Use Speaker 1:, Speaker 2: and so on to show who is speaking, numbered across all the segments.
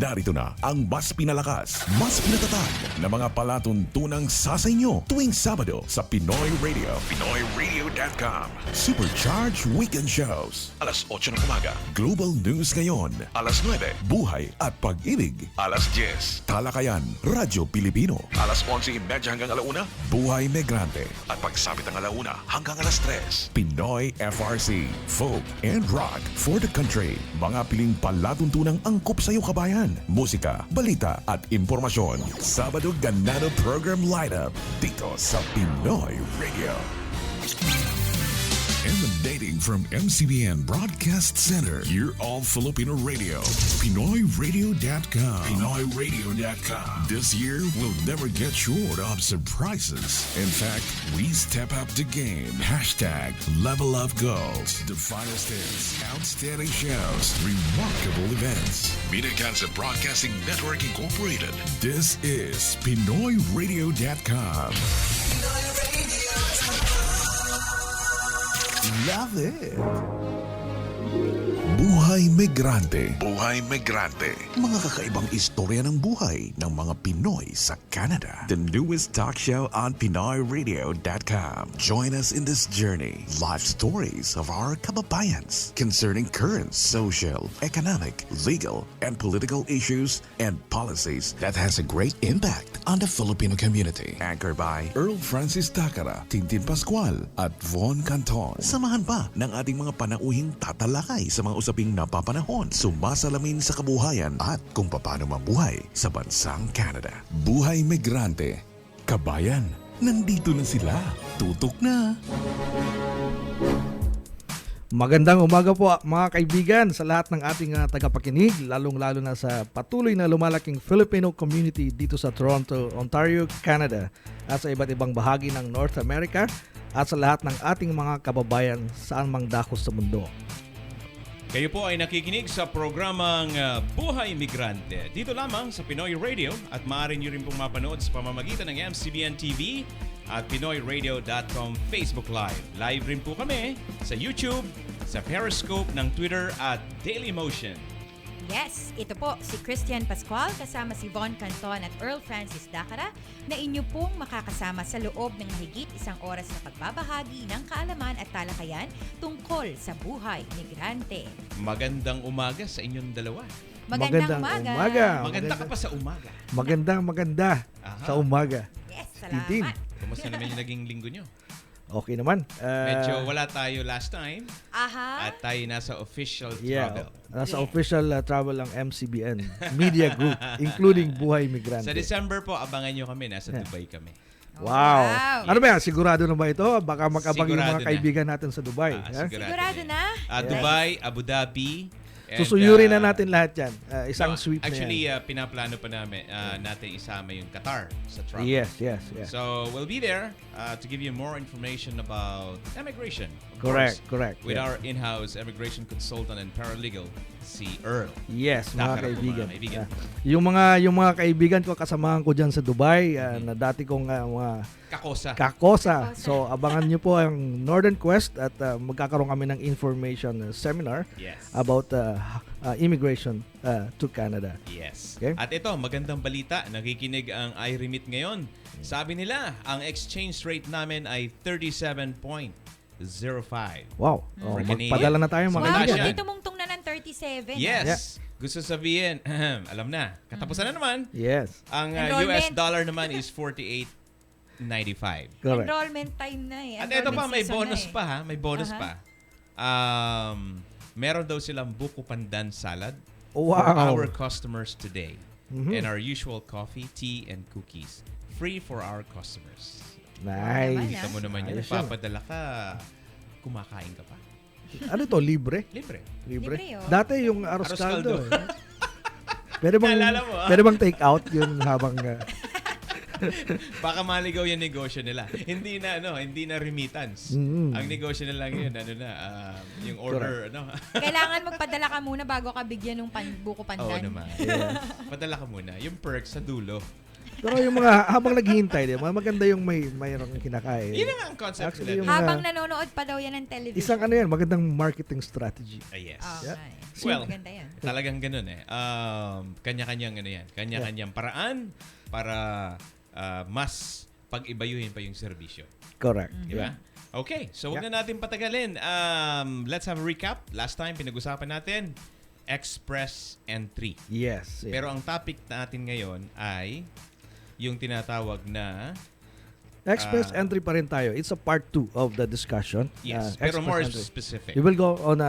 Speaker 1: Narito na ang mas pinalakas, mas pinatatag na mga palatuntunang sa inyo tuwing Sabado sa Pinoy Radio. PinoyRadio.com. Supercharged Weekend Shows. Alas 8 ng umaga. Global News ngayon. Alas 9. Buhay at Pag-ibig. Alas 10. Talakayan. Radyo Pilipino. Alas 11:30 hanggang alauna. Buhay Migrante. At pagsapit ng alauna hanggang alas 3. Pinoy FRC. Folk and rock for the country. Mga piling palatuntunang angkop sa iyo kabayan. Musika, balita at impormasyon. Sabado ganado program lineup dito sa Pinoy Radio. Emanating from MCBN Broadcast Center, you're all Filipino Radio. PinoyRadio.com. PinoyRadio.com. This year will never get short of surprises. In fact, we step up the game. Hashtag Level Up Goals. The finest hits, outstanding shows, remarkable events. Media Cancer Broadcasting Network Incorporated. This is PinoyRadio.com. Love it! Buhay Migrante. Buhay Migrante. Mga kakaibang istorya ng buhay ng mga Pinoy sa Canada. The newest talk show on PinoyRadio.com. Join us in this journey. Life stories of our kababayans concerning current social, economic, legal, and political issues and policies that has a great impact on the Filipino community. Anchored by Earl Francis Takara, Tintin Pascual, at Von Canton. Samahan pa ng ating mga panauhing tatalakay sa mga usaping napapanahon, sumasalamin sa kabuhayan at kung paano mabuhay sa bansang Canada. Buhay Migrante. Kabayan, nandito na sila. Tutok na.
Speaker 2: Magandang umaga po mga kaibigan sa lahat ng ating tagapakinig, lalong-lalo na sa patuloy na lumalaking Filipino community dito sa Toronto, Ontario, Canada at sa iba't ibang bahagi ng North America at sa lahat ng ating mga kababayan saan mang dako sa mundo.
Speaker 3: Kayo po ay nakikinig sa programang Buhay Migrante dito lamang sa Pinoy Radio at maaari nyo rin pong mapanood sa pamamagitan ng MCBN TV at PinoyRadio.com Facebook Live. Live rin po kami sa YouTube, sa Periscope ng Twitter at Dailymotion.
Speaker 4: Yes, ito po si Christian Pascual kasama si Von Canton at Earl Francis Takara na inyo pong makakasama sa loob ng mahigit isang oras na pagbabahagi ng kaalaman at talakayan tungkol sa buhay migrante.
Speaker 3: Magandang umaga sa inyong dalawa.
Speaker 4: Magandang umaga.
Speaker 3: Maganda ka pa sa umaga.
Speaker 2: Maganda sa umaga.
Speaker 4: Yes, salamat.
Speaker 2: Tintin.
Speaker 3: Kumusta naman yung naging linggo nyo?
Speaker 2: Okay naman.
Speaker 3: Medyo wala tayo last time.
Speaker 4: Aha.
Speaker 3: At tayo nasa official
Speaker 2: Yeah,
Speaker 3: travel.
Speaker 2: nasa official travel ng MCBN Media Group, including Buhay Migrante.
Speaker 3: Sa December po, abangan nyo kami. Nasa Dubai kami.
Speaker 2: Wow. Ano ba yan? Sigurado na ba ito? Baka mag-abang yung
Speaker 3: Sigurado
Speaker 2: mga
Speaker 3: na.
Speaker 2: kaibigan natin sa Dubai.
Speaker 4: Sigurado na?
Speaker 3: Dubai, Abu Dhabi. And,
Speaker 2: Susuyurin na natin lahat yan. Isang sweep
Speaker 3: actually,
Speaker 2: na yan.
Speaker 3: pinaplano pa namin natin isama yung Qatar sa travel.
Speaker 2: Yes.
Speaker 3: So, we'll be there to give you more information about immigration. of
Speaker 2: Correct.
Speaker 3: With
Speaker 2: Yeah.
Speaker 3: our in-house immigration consultant and paralegal, si Earl.
Speaker 2: Yes, mga
Speaker 3: Takara po,
Speaker 2: kaibigan.
Speaker 3: mga kaibigan.
Speaker 2: Yung mga kaibigan ko, kasamahan ko dyan sa Dubai, na dati kong mga kakosa. So, abangan nyo po ang Northern Quest at magkakaroon kami ng information seminar
Speaker 3: Yes.
Speaker 2: about immigration to Canada.
Speaker 3: Yes.
Speaker 2: Okay.
Speaker 3: At ito, magandang balita. Nakikinig ang iRemit ngayon. Sabi nila, ang exchange rate namin ay 37.05.
Speaker 2: Wow.
Speaker 3: For Canadian.
Speaker 2: Magpadala na tayo mga
Speaker 4: Wow,
Speaker 3: Maganda
Speaker 2: kaibigan.
Speaker 3: siya.
Speaker 4: dito mong na ng 37.
Speaker 3: Yes. Gusto sabihin, alam na. Katapusan na naman.
Speaker 2: Yes.
Speaker 3: Ang
Speaker 4: Enrollment.
Speaker 3: US dollar naman is 48.95.
Speaker 2: Correct.
Speaker 4: Enrollment time na eh.
Speaker 3: At ito pa, may
Speaker 4: Enrollment season
Speaker 3: bonus
Speaker 4: na eh.
Speaker 3: pa ha. May bonus
Speaker 4: Aha.
Speaker 3: pa. Meron daw silang buko pandan salad
Speaker 2: Wow.
Speaker 3: for our customers today.
Speaker 2: Mhm.
Speaker 3: And our usual coffee, tea, and cookies. Free for our customers.
Speaker 2: Nice.
Speaker 3: Kita mo naman yun.
Speaker 2: Ayos yan.
Speaker 3: Papadala ka, kumakain ka pa.
Speaker 2: Ano to? Libre?
Speaker 3: Libre.
Speaker 4: Libre, oh.
Speaker 2: Dati yung arroz
Speaker 3: Arroz
Speaker 2: caldo.
Speaker 3: caldo.
Speaker 2: Pwede bang,
Speaker 3: Naalala mo, ah?
Speaker 2: pwede bang take out yun habang...
Speaker 3: Baka maligaw yung negosyo nila. Hindi na remittance.
Speaker 2: Mm.
Speaker 3: Ang negosyo na lang yun, yung order,
Speaker 4: Kailangan magpadala ka muna bago ka bigyan ng buko
Speaker 3: Oo
Speaker 4: pandan.
Speaker 3: naman. Padala ka muna. Yung perks sa dulo.
Speaker 2: Pero yung mga habang naghihintay, di ba? Maganda yung mayroong kinakain.
Speaker 3: Yun na nga ang concept
Speaker 2: Actually,
Speaker 3: nila.
Speaker 2: yung mga-
Speaker 4: Habang nanonood pa daw yan ng television.
Speaker 2: Isang ano yan, magandang marketing strategy.
Speaker 3: Yes.
Speaker 2: Yeah.
Speaker 4: Okay.
Speaker 3: Well,
Speaker 4: Maganda yan.
Speaker 3: talagang ganun eh. Kanya-kanyang ano yan. Kanya-kanyang paraan para mas pag-ibayuhin pa yung serbisyo.
Speaker 2: Correct.
Speaker 3: Di ba? Okay, so huwag na natin patagalin. Let's have a recap. Last time, pinag-usapan natin express entry.
Speaker 2: Yes.
Speaker 3: Pero ang topic natin ngayon ay yung tinatawag na
Speaker 2: Express entry pa rin tayo. It's a part 2 of the discussion.
Speaker 3: yes, pero
Speaker 2: Express
Speaker 3: more
Speaker 2: entry.
Speaker 3: specific.
Speaker 2: We will go on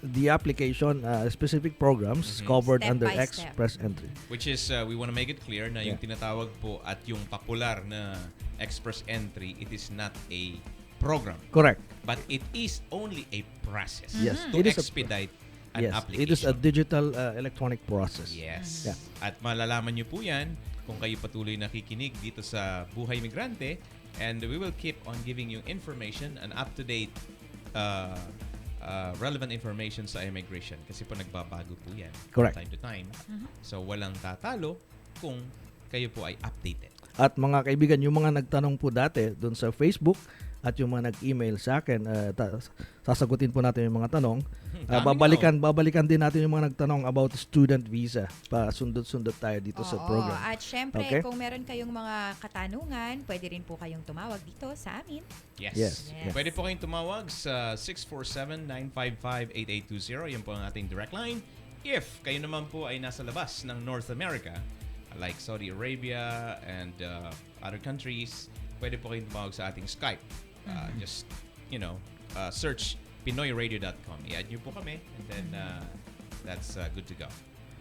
Speaker 2: the application, specific programs covered
Speaker 4: Step
Speaker 2: under
Speaker 4: by step.
Speaker 2: express entry.
Speaker 3: Which is, we want to make it clear na yung tinatawag po at yung popular na express entry, it is not a program.
Speaker 2: Correct.
Speaker 3: But it is only a process
Speaker 2: Yes,
Speaker 3: to
Speaker 2: it is a
Speaker 3: expedite an
Speaker 2: Yes,
Speaker 3: application.
Speaker 2: it is a digital electronic process.
Speaker 3: Yes.
Speaker 2: Yeah.
Speaker 3: At malalaman nyo po yan kung kayo patuloy nakikinig dito sa Buhay Migrante, and we will keep on giving you information and up-to-date relevant information sa immigration kasi po nagbabago po yan
Speaker 2: Correct.
Speaker 3: time to time. So walang tatalo kung kayo po ay updated.
Speaker 2: At mga kaibigan, yung mga nagtanong po dati doon sa Facebook at yung mga nag-email sa akin, sasagutin po natin yung mga tanong. Babalikan din natin yung mga nagtanong about student visa. Sundot-sundot tayo dito sa
Speaker 4: Oo,
Speaker 2: program.
Speaker 4: at syempre,
Speaker 2: Okay.
Speaker 4: kung meron kayong mga katanungan, pwede rin po kayong tumawag dito sa amin.
Speaker 3: Yes.
Speaker 2: Yes.
Speaker 3: Pwede po kayong tumawag sa 647-955-8820. Yan po ang ating direct line. If kayo naman po ay nasa labas ng North America, like Saudi Arabia and other countries, pwede po kayong tumawag sa ating Skype. Just, search pinoyradio.com. I-add nyo po kami and then that's good to go.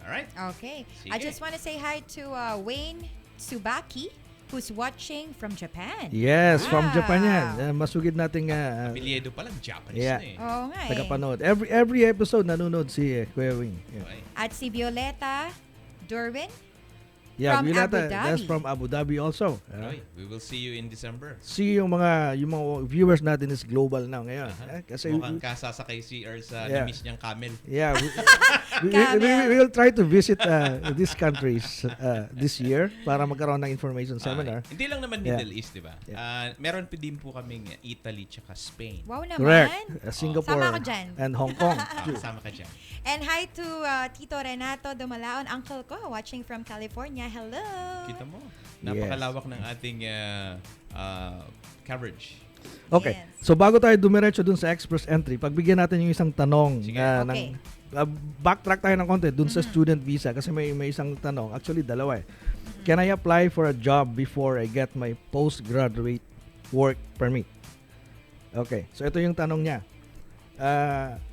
Speaker 3: Alright?
Speaker 4: Okay.
Speaker 3: Sige.
Speaker 4: I just want to say hi to Wayne Tsubaki, who's watching from Japan.
Speaker 2: Yes, from
Speaker 4: Ah.
Speaker 2: Japan yan. Masugid nating
Speaker 3: Apelyido pa lang, Japanese
Speaker 2: Yeah.
Speaker 3: na eh.
Speaker 4: Oo nga eh.
Speaker 2: tagapanood. Every episode nanonood si Kuya Wing. Yeah.
Speaker 3: Okay.
Speaker 4: At si Violeta Durwin.
Speaker 2: Yeah,
Speaker 4: From
Speaker 2: Vilata,
Speaker 4: Abu Dhabi.
Speaker 2: that's from Abu Dhabi also.
Speaker 3: Okay. We will see you in December.
Speaker 2: See yung mga viewers natin is global now ngayon. Kasi
Speaker 3: Mukhang kasasakay si Earl sa
Speaker 2: Yeah.
Speaker 3: namis niyang camel.
Speaker 2: yeah, we will try to visit these countries this year para magkaroon ng information seminar.
Speaker 3: Hindi lang naman
Speaker 2: Yeah.
Speaker 3: Middle East, di ba?
Speaker 2: Yeah.
Speaker 3: Meron pa din po kaming Italy tsaka Spain.
Speaker 4: Wow naman.
Speaker 2: Correct.
Speaker 4: Sama
Speaker 2: Singapore
Speaker 4: ako dyan.
Speaker 2: and Hong Kong.
Speaker 3: Kasama ka dyan.
Speaker 4: And hi to Tito Renato Dumalaon, uncle ko, watching from California. Hello.
Speaker 3: Kita mo. Napakalawak ng ating coverage.
Speaker 2: Okay.
Speaker 4: Yes.
Speaker 2: So bago tayo dumiretso dun sa express entry, pagbigyan natin yung isang tanong
Speaker 3: Sige.
Speaker 4: Okay.
Speaker 2: backtrack tayo ng konti dun sa student visa kasi may isang tanong. Actually, dalawa eh. Can I apply for a job before I get my postgraduate work permit? Okay. So ito yung tanong niya.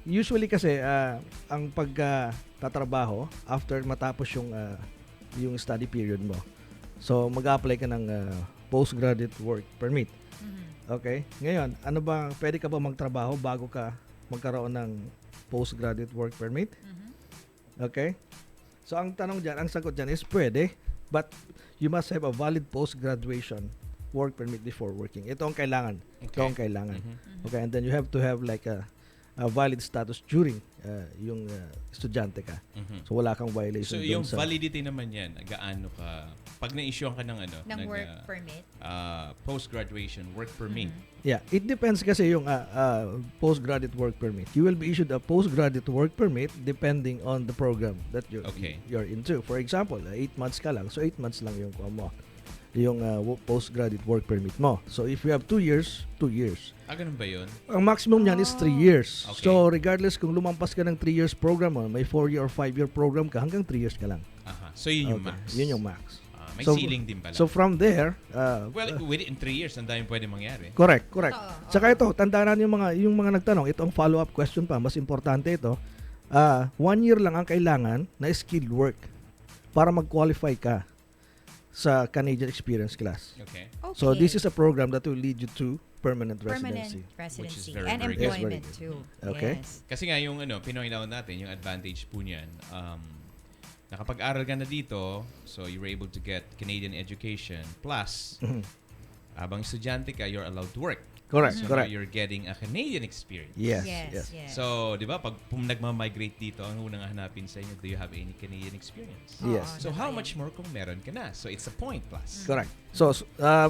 Speaker 2: Usually kasi ang pagtatrabaho after matapos yung study period mo. So mag-apply ka ng postgraduate work permit. Okay? Ngayon, ano ba, pwede ka ba magtrabaho bago ka magkaroon ng postgraduate work permit? Okay? So ang tanong dyan, ang sagot dyan is pwede, but you must have a valid post-graduation work permit before working. Ito ang kailangan. Ito ang kailangan. Okay, and then you have to have like a valid status during yung estudyante ka. So wala kang violation
Speaker 3: So
Speaker 2: doon
Speaker 3: yung validity naman yan, gaano ka, pag na-issue ka ng
Speaker 4: Ng work permit.
Speaker 3: post-graduation work permit,
Speaker 2: Yeah, it depends kasi yung postgraduate work permit. You will be issued a postgraduate work permit depending on the program that you're into. For example, 8 months ka lang, so 8 months lang yung kuha mo, yung postgraduate work permit mo. So if you have 2 years, 2 years.
Speaker 3: ganun ba yun?
Speaker 2: Ang maximum niyan is 3 years.
Speaker 3: Okay.
Speaker 2: So regardless kung lumampas ka ng 3 years program mo, may 4-year or 5-year program ka, hanggang 3 years ka lang.
Speaker 3: Aha. So yun yung
Speaker 2: Okay.
Speaker 3: max.
Speaker 2: Yun yung max.
Speaker 3: May
Speaker 2: So-
Speaker 3: ceiling din pala.
Speaker 2: So from there,
Speaker 3: well, within 3 years, ang daming pwede mangyari.
Speaker 2: correct.
Speaker 4: Oo,
Speaker 2: Saka ito, tandaan yung mga nagtanong, ito ang follow-up question pa, mas importante ito. 1 year lang ang kailangan na skilled work para mag-qualify ka sa Canadian Experience Class.
Speaker 3: Okay.
Speaker 2: So this is a program that will lead you to permanent
Speaker 4: permanent
Speaker 2: residency.
Speaker 3: Which is
Speaker 4: residency
Speaker 3: very,
Speaker 4: and
Speaker 3: very good.
Speaker 4: employment
Speaker 2: Yes,
Speaker 4: too.
Speaker 2: Okay.
Speaker 4: Yes.
Speaker 3: Kasi nga yung Pinoy Now natin, yung advantage po niyan, nakapag-aral ka na dito, so you're able to get Canadian education, plus, habang estudyante ka, you're allowed to work.
Speaker 2: Correct,
Speaker 3: So
Speaker 2: correct.
Speaker 3: now you're getting a Canadian experience.
Speaker 2: Yes,
Speaker 4: Yes,
Speaker 2: yes.
Speaker 4: yes.
Speaker 3: So, di ba, pag nagma-migrate dito, ang unang hanapin sa inyo, do you have any Canadian experience?
Speaker 2: Yes.
Speaker 3: So, how much more kung meron ka na? So, it's a point plus.
Speaker 2: Correct. So,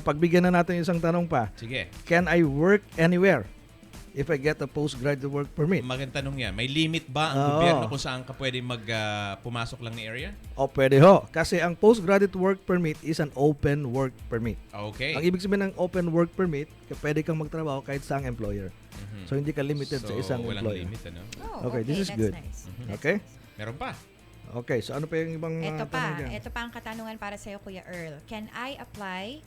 Speaker 2: pagbigyan na natin isang tanong pa.
Speaker 3: Sige.
Speaker 2: Can I work anywhere if I get a postgraduate work permit?
Speaker 3: Magandang tanong yan. May limit ba ang
Speaker 2: Oo.
Speaker 3: gobyerno kung saan ka pwede pumasok lang ni area?
Speaker 2: O pwede ho. Kasi ang postgraduate work permit is an open work permit.
Speaker 3: Okay.
Speaker 2: Ang ibig sabihin ng open work permit, pwede kang magtrabaho kahit sa employer.
Speaker 3: Mhm.
Speaker 2: So, hindi ka limited sa isang
Speaker 3: walang
Speaker 2: employer.
Speaker 3: limit, ano?
Speaker 4: Oh,
Speaker 2: Okay, this is
Speaker 4: that's
Speaker 2: good.
Speaker 4: Nice.
Speaker 3: Mhm.
Speaker 4: That's
Speaker 2: Okay?
Speaker 4: nice.
Speaker 3: Meron pa.
Speaker 2: Okay, so ano pa yung ibang
Speaker 4: Ito
Speaker 2: tanong
Speaker 4: pa.
Speaker 2: dyan?
Speaker 4: Ito pa ang katanungan para sa'yo, Kuya Earl. Can I apply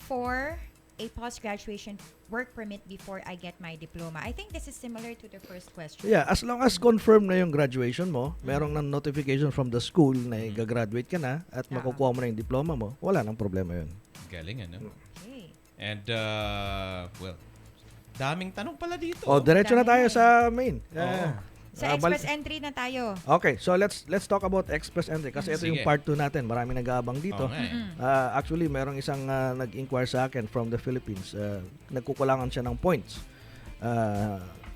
Speaker 4: for a post-graduation work permit before I get my diploma? I think this is similar to the first question.
Speaker 2: Yeah, as long as confirm na yung graduation mo, merong ng notification from the school na gagraduate ka na at
Speaker 4: Oo.
Speaker 2: makukuha mo na yung diploma mo, wala nang problema yun.
Speaker 3: Galing, ano?
Speaker 4: Okay.
Speaker 3: And, well, daming tanong pala dito.
Speaker 2: O, diretso na
Speaker 4: dami
Speaker 2: tayo
Speaker 4: na eh.
Speaker 2: sa main.
Speaker 3: Oo.
Speaker 4: Sa express entry na tayo.
Speaker 2: Okay, so let's talk about express entry kasi ito yung
Speaker 3: Sige.
Speaker 2: part 2 natin. Marami nag-aabang dito.
Speaker 3: Oo nga eh.
Speaker 2: Actually, merong isang nag-inquire sa akin from the Philippines. Nagkukulangan siya ng points.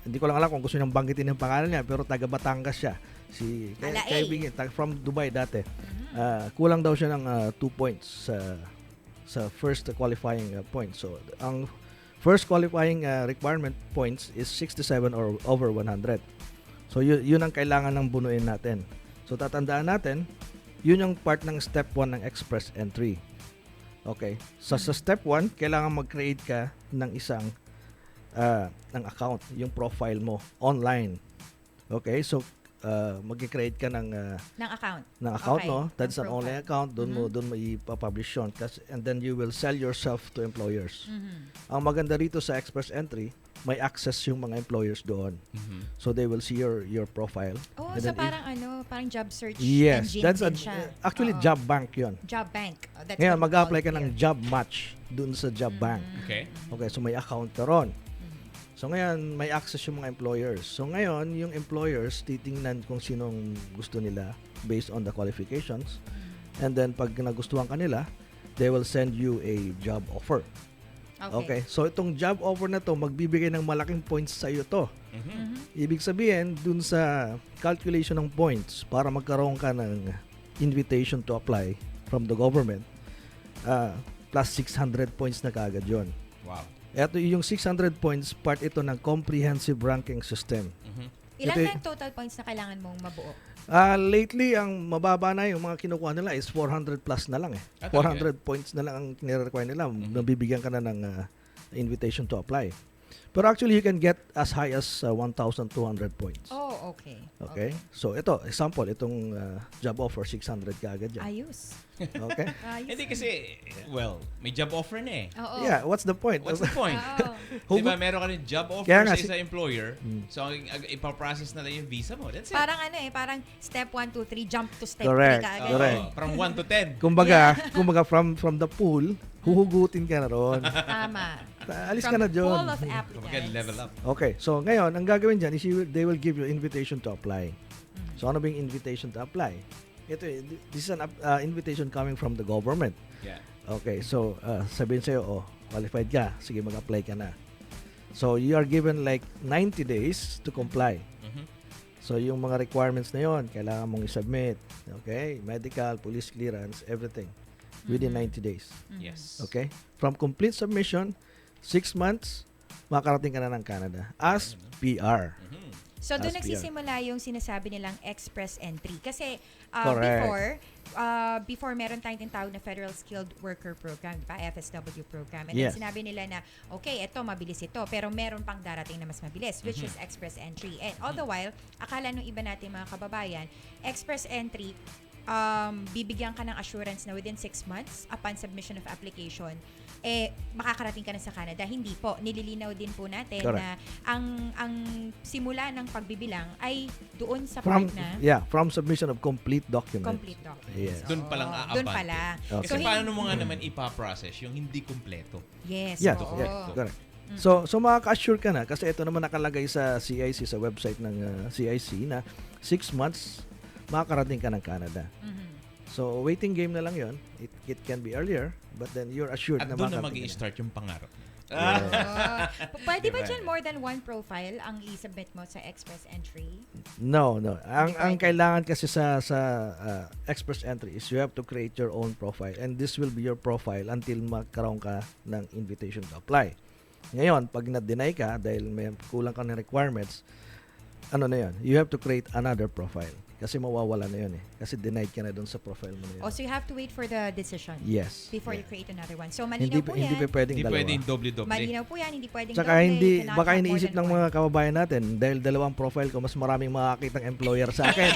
Speaker 2: Hindi ko lang alam kung gusto niyang banggitin yung pangalan niya, pero taga Batangas siya. Si
Speaker 4: Alae.
Speaker 2: kaibigan, from Dubai dati. Kulang daw siya ng 2 points sa first qualifying point. So, ang first qualifying requirement points is 67 or over 100. So, yun ang kailangan ng bunuin natin. So, tatandaan natin, yun yung part ng step 1 ng express entry. Okay. So, sa step 1, kailangan mag-create ka ng isang ng account, yung profile mo, online. Okay. So, mag-create ka ng
Speaker 4: Ng
Speaker 2: account,
Speaker 4: Okay.
Speaker 2: no? That's
Speaker 4: Ng
Speaker 2: an online account. Doon mo ipapublish yun. And then you will sell yourself to employers. Ang maganda rito sa express entry, may access yung mga employers doon.
Speaker 3: Mhm.
Speaker 2: So they will see your profile.
Speaker 4: Oh,
Speaker 2: And
Speaker 4: so
Speaker 2: then
Speaker 4: parang job search
Speaker 2: yes,
Speaker 4: engine
Speaker 2: that's
Speaker 4: din siya.
Speaker 2: actually
Speaker 4: Oo.
Speaker 2: job bank 'yon.
Speaker 4: Job bank. Oh, that's
Speaker 2: Ngayon,
Speaker 4: what we
Speaker 2: mag-apply
Speaker 4: call
Speaker 2: ka ng
Speaker 4: it here.
Speaker 2: job match doon sa job bank.
Speaker 3: Okay.
Speaker 2: Okay, so may account ka ron. So ngayon, may access yung mga employers. So ngayon, yung employers titingnan kung sinong gusto nila based on the qualifications. And then pag nagustuhan ka nila, they will send you a job offer. Okay. So itong job offer na to, magbibigay ng malaking points sa iyo to.
Speaker 3: Mhm.
Speaker 2: Ibig sabihin, dun sa calculation ng points para magkaroon ka ng invitation to apply from the government, plus 600 points na kaagad yun.
Speaker 3: Wow.
Speaker 2: Ito yung 600 points, part ito ng comprehensive ranking system.
Speaker 3: Mhm.
Speaker 4: Ilan
Speaker 2: Ito-
Speaker 4: na yung total points na kailangan mong mabuo?
Speaker 2: Lately, ang mababa na yung mga kinukuha nila is 400 plus na lang eh.
Speaker 3: Ah,
Speaker 2: 400 points na lang ang nire-require nila. Nabibigyan ka na ng invitation to apply. Pero actually, you can get as high as 1,200 points.
Speaker 4: Oh, okay.
Speaker 2: Okay? So, ito, example, itong job offer, 600 ka agad yan.
Speaker 4: Ayos.
Speaker 2: Okay?
Speaker 4: Ayos.
Speaker 3: Hindi kasi, well, may job offer na eh.
Speaker 4: Oo.
Speaker 2: Yeah, what's the point?
Speaker 3: What's the point?
Speaker 4: Oo.
Speaker 3: Diba, meron ka ng job offer
Speaker 2: Kaya nga,
Speaker 3: sa isang employer, so ipaprocess na lang yung visa mo. That's it.
Speaker 4: Parang parang step 1, 2, 3, jump to step
Speaker 2: Correct.
Speaker 4: 3 kaagad.
Speaker 2: Correct.
Speaker 3: From 1 to 10.
Speaker 2: Kumbaga from the pool, huhugutin ka na ron.
Speaker 4: Tama.
Speaker 2: Alis
Speaker 4: From
Speaker 2: ka na
Speaker 4: the pool
Speaker 2: dyan.
Speaker 4: of applicants.
Speaker 3: Level up.
Speaker 2: Okay, so ngayon, ang gagawin dyan is they will give you invitation to apply. So ano ba yung invitation to apply? Ito, this is an invitation coming from the government.
Speaker 3: Yeah.
Speaker 2: Okay, so sabihin sa'yo, oh, qualified ka, sige mag-apply ka na. So you are given like 90 days to comply.
Speaker 3: Mhm.
Speaker 2: So yung mga requirements na yon, kailangan mong i-submit. Okay, medical, police clearance, everything. Within 90 days.
Speaker 3: Yes.
Speaker 2: Okay? From complete submission, 6 months, makakarating ka na ng Canada as PR.
Speaker 3: Mhm.
Speaker 4: So doon
Speaker 2: As
Speaker 4: nagsisimula yung sinasabi nilang express entry. Kasi
Speaker 2: Correct.
Speaker 4: before meron tayong tinatawag na Federal Skilled Worker Program, di ba? FSW program. And
Speaker 2: Yes.
Speaker 4: then sinabi nila na, okay, ito, mabilis ito. Pero meron pang darating na mas mabilis, which is express entry. And all the while, akala nung iba natin mga kababayan, express entry, bibigyan ka ng assurance na within 6 months upon submission of application, makakarating ka na sa Canada. Hindi po. Nililinaw din po natin
Speaker 2: Correct.
Speaker 4: na ang simula ng pagbibilang ay doon sa
Speaker 2: From
Speaker 4: part na
Speaker 2: from submission of complete documents.
Speaker 4: complete documents.
Speaker 2: Yes.
Speaker 3: Doon pa lang
Speaker 4: Oo,
Speaker 3: aabante.
Speaker 4: doon pa lang.
Speaker 2: Okay.
Speaker 3: Kasi paano mo nga naman ipaprocess yung hindi kumpleto?
Speaker 4: Yes.
Speaker 2: Yes,
Speaker 4: oo.
Speaker 2: yes, correct. So makaka-assure ka na kasi ito naman nakalagay sa CIC, sa website ng CIC na 6 months makakarating ka ng Canada.
Speaker 4: Mhm.
Speaker 2: So waiting game na lang 'yon. It can be earlier, but then you're assured
Speaker 3: At
Speaker 2: na
Speaker 3: doon na
Speaker 2: makakarating ka na.
Speaker 3: mag-i-start yung pangarap.
Speaker 4: Pwede ba
Speaker 3: Diba?
Speaker 4: dyan more than one profile ang i-submit mo sa express entry?
Speaker 2: No. Ang
Speaker 4: pwede.
Speaker 2: kailangan kasi sa express entry is you have to create your own profile, and this will be your profile until magkaroon ka ng invitation to apply. Ngayon, pag na-deny ka dahil may kulang ka ng requirements, ano na yun? You have to create another profile. Kasi mawawala na yun eh. Kasi denied ka na doon sa profile mo na yun.
Speaker 4: Oh, so you have to wait for the decision
Speaker 2: Yes.
Speaker 4: before you
Speaker 2: Yeah.
Speaker 4: create another one. So
Speaker 2: Hindi
Speaker 4: malinaw po
Speaker 2: hindi
Speaker 4: yan.
Speaker 2: pa pwedeng
Speaker 3: Hindi
Speaker 2: dalawa.
Speaker 3: pwedeng doble-doble.
Speaker 4: Malinaw po yan, hindi pwedeng
Speaker 2: Tsaka
Speaker 4: double,
Speaker 2: hindi,
Speaker 4: cannot
Speaker 2: baka
Speaker 4: have more
Speaker 2: iniisip
Speaker 4: than
Speaker 2: ng
Speaker 4: one.
Speaker 2: mga kababayan natin, dahil dalawang profile ko, mas maraming makakitang employer sa akin.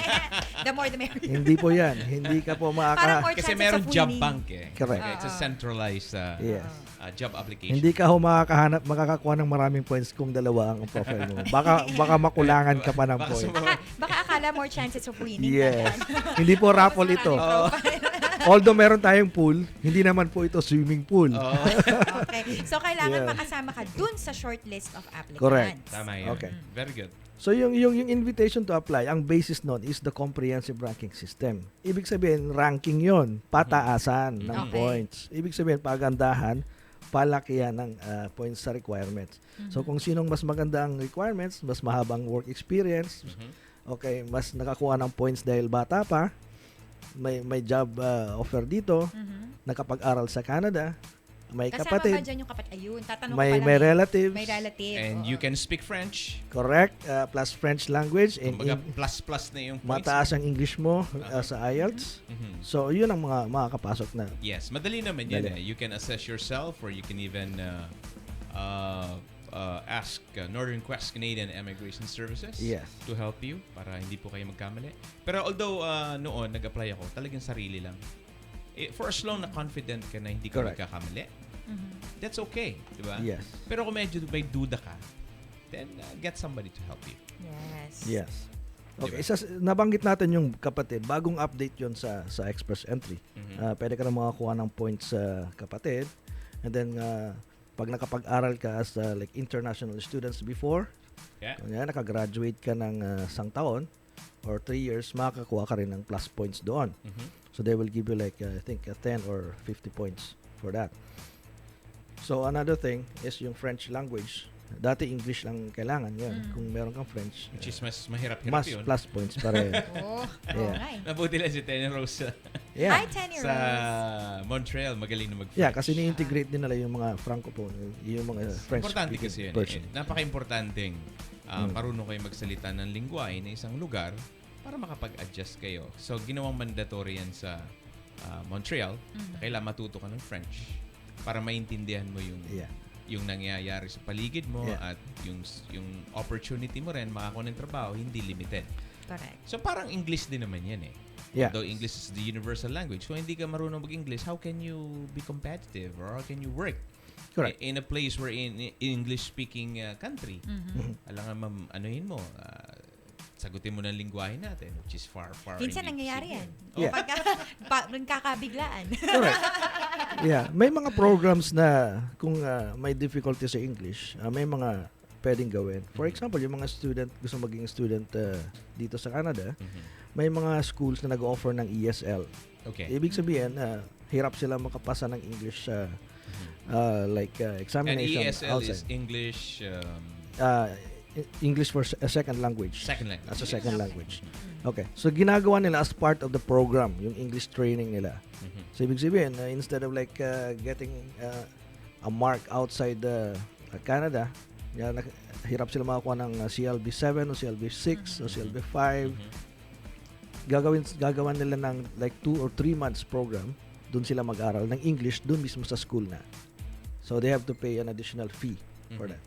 Speaker 4: The more the merrier.
Speaker 2: Hindi po yan. Hindi ka po
Speaker 4: Parang more
Speaker 2: makaka...
Speaker 3: Kasi
Speaker 4: chances
Speaker 3: meron
Speaker 4: of
Speaker 3: job
Speaker 4: winning.
Speaker 3: bank eh.
Speaker 2: Correct.
Speaker 3: It's a centralized
Speaker 2: Yes.
Speaker 3: job application.
Speaker 2: Hindi ka ho makakakuha ng maraming points kung dalawa ang profile mo. Baka makulangan ka pa ng
Speaker 3: Baka
Speaker 2: points.
Speaker 4: Baka akala more chances of winning.
Speaker 2: Yes. Hindi po raffle
Speaker 4: Mas
Speaker 2: ito.
Speaker 4: maraming profile.
Speaker 2: Although meron tayong pool, hindi naman po ito swimming pool.
Speaker 4: Okay. So kailangan
Speaker 2: Yeah.
Speaker 4: makasama ka dun sa shortlist of applicants.
Speaker 2: Correct.
Speaker 3: Tama yun.
Speaker 2: Okay.
Speaker 3: Very good.
Speaker 2: So yung invitation to apply, ang basis nun is the comprehensive ranking system. Ibig sabihin, ranking yon, pataasan ng
Speaker 4: Okay.
Speaker 2: points. Ibig sabihin, pagandahan, palakihan ng points sa requirements. So kung sinong mas maganda ang requirements, mas mahabang work experience, okay, mas nakakuha ng points dahil bata pa, may job offer dito, nakapag-aral sa Canada, may
Speaker 4: Kasama ba
Speaker 2: kapatid,
Speaker 4: dyan yung kapatid? Ayun, tatanong
Speaker 2: may
Speaker 4: ko pala.
Speaker 2: may relatives,
Speaker 4: May relative.
Speaker 3: And
Speaker 4: oo.
Speaker 3: you can speak French.
Speaker 2: correct, plus French language, and
Speaker 3: Kumbaga plus na yung points.
Speaker 2: mataas ang English mo sa IELTS.
Speaker 3: Mhm.
Speaker 2: So, yun ang mga makakapasok na.
Speaker 3: Yes, madali naman yan.
Speaker 2: Dali.
Speaker 3: You can assess yourself or you can even ask Northern Quest Canadian Immigration Services
Speaker 2: Yes.
Speaker 3: to help you para hindi po kayo magkamali. Pero although noon nag-apply ako, talagang sarili lang. For as long na confident ka na hindi ka
Speaker 2: Correct.
Speaker 3: magkakamali, that's okay, di ba?
Speaker 2: Yes.
Speaker 3: Pero kung medyo may duda ka, then get somebody to help you.
Speaker 4: Yes.
Speaker 2: Yes. Okay,
Speaker 3: Diba?
Speaker 2: nabanggit natin yung kapatid. Bagong update yon sa Express Entry.
Speaker 3: Mhm.
Speaker 2: Pwede ka na makakuha ng points sa kapatid. And then, pag nakapag-aral ka as like international students before,
Speaker 3: Yeah.
Speaker 2: kung yan, nakagraduate ka ng isang taon or 3 years, makakakuha ka rin ng plus points doon.
Speaker 3: Mhm.
Speaker 2: So they will give you like I think 10 or 50 points for that. So another thing is yung French language. Dati English lang kailangan yan. Kung meron kang French,
Speaker 3: Which is mas mahirap-hirap
Speaker 2: mas
Speaker 3: yun.
Speaker 2: plus points para yan.
Speaker 4: Oh,
Speaker 2: Yeah.
Speaker 4: okay.
Speaker 3: Nabuti lang si Tenny Rose
Speaker 2: Yeah.
Speaker 4: Hi, 10-year-olds.
Speaker 3: sa Montreal. Magaling na mag-French.
Speaker 2: Yeah, kasi ni-integrate din nila yung mga francophone, yung mga French
Speaker 3: Importante
Speaker 2: speaking
Speaker 3: kasi yun.
Speaker 2: person.
Speaker 3: Napaka-importanting marunong kayo magsalita ng lingwahe na isang lugar para makapag-adjust kayo. So, ginawang mandatory yan sa Montreal. Kailangan matuto ka ng French para maintindihan mo
Speaker 2: Yeah.
Speaker 3: yung nangyayari sa paligid mo
Speaker 2: Yeah.
Speaker 3: at yung opportunity mo rin makakuha ng trabaho, hindi limited.
Speaker 4: Correct.
Speaker 3: So, parang English din naman yan eh.
Speaker 2: Yeah.
Speaker 3: Though English is the universal language. So, hindi ka marunong mag-English, how can you be competitive or how can you work?
Speaker 2: Correct.
Speaker 3: In a place where in English-speaking country. Alangan anuhin mo, sagutin mo ng lingwahe natin, which is far
Speaker 4: Minsan
Speaker 3: hindi
Speaker 4: nangyayari yan.
Speaker 3: possible.
Speaker 2: Yeah.
Speaker 4: Pagka nagkakabiglaan.
Speaker 2: Correct. Yeah, may mga programs na kung may difficulty sa English, may mga pwedeng gawin. For example, yung mga student gusto maging student dito sa Canada, may mga schools na nag-offer ng ESL.
Speaker 3: Okay.
Speaker 2: Ibig sabihin, hirap sila makapasa ng English like
Speaker 3: And
Speaker 2: examination
Speaker 3: ESL is
Speaker 2: outside.
Speaker 3: English
Speaker 2: English for a second language.
Speaker 3: second language.
Speaker 2: As a second language. Okay. So, ginagawa nila as part of the program, yung English training nila. So, ibig sabihin, instead of like getting a mark outside Canada, hirap sila makakuha ng CLB 7 o CLB 6 o CLB 5. Gagawan nila ng like 2 or 3 months program. Doon sila mag-aral ng English doon mismo sa school na. So, they have to pay an additional fee for that.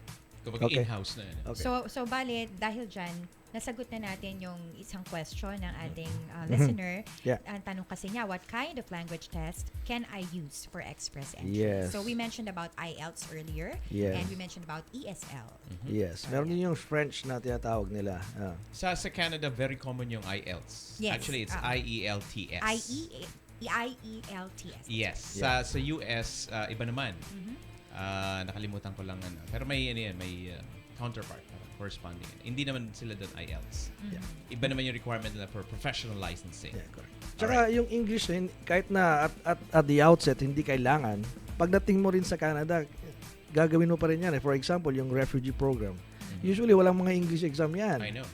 Speaker 3: Kumbaga
Speaker 2: Okay.
Speaker 3: in-house na yun.
Speaker 2: Okay.
Speaker 4: So bale, dahil dyan, nasagot na natin yung isang question ng ating listener.
Speaker 2: Yeah.
Speaker 4: Ang tanong kasi niya, what kind of language test can I use for express entry?
Speaker 2: Yes.
Speaker 4: So we mentioned about IELTS earlier.
Speaker 2: Yes.
Speaker 4: And we mentioned about ESL.
Speaker 2: Yes. Meron din yung French na tinatawag nila.
Speaker 3: Sa Canada, very common yung IELTS.
Speaker 4: Yes.
Speaker 3: Actually, it's IELTS.
Speaker 4: IELTS.
Speaker 3: Yes.
Speaker 2: Yeah.
Speaker 3: Sa US, iba naman. Nakalimutan ko lang pero may may counterpart corresponding. Hindi naman sila doon IELTS.
Speaker 2: Yeah.
Speaker 3: Iba naman yung requirement nila for professional licensing.
Speaker 2: Yeah, correct. Tsaka yung English rin, kahit na at the outset hindi kailangan, pagdating mo rin sa Canada, gagawin mo pa rin yan. For example, yung refugee program. Usually, walang mga English exam yan.
Speaker 3: I know.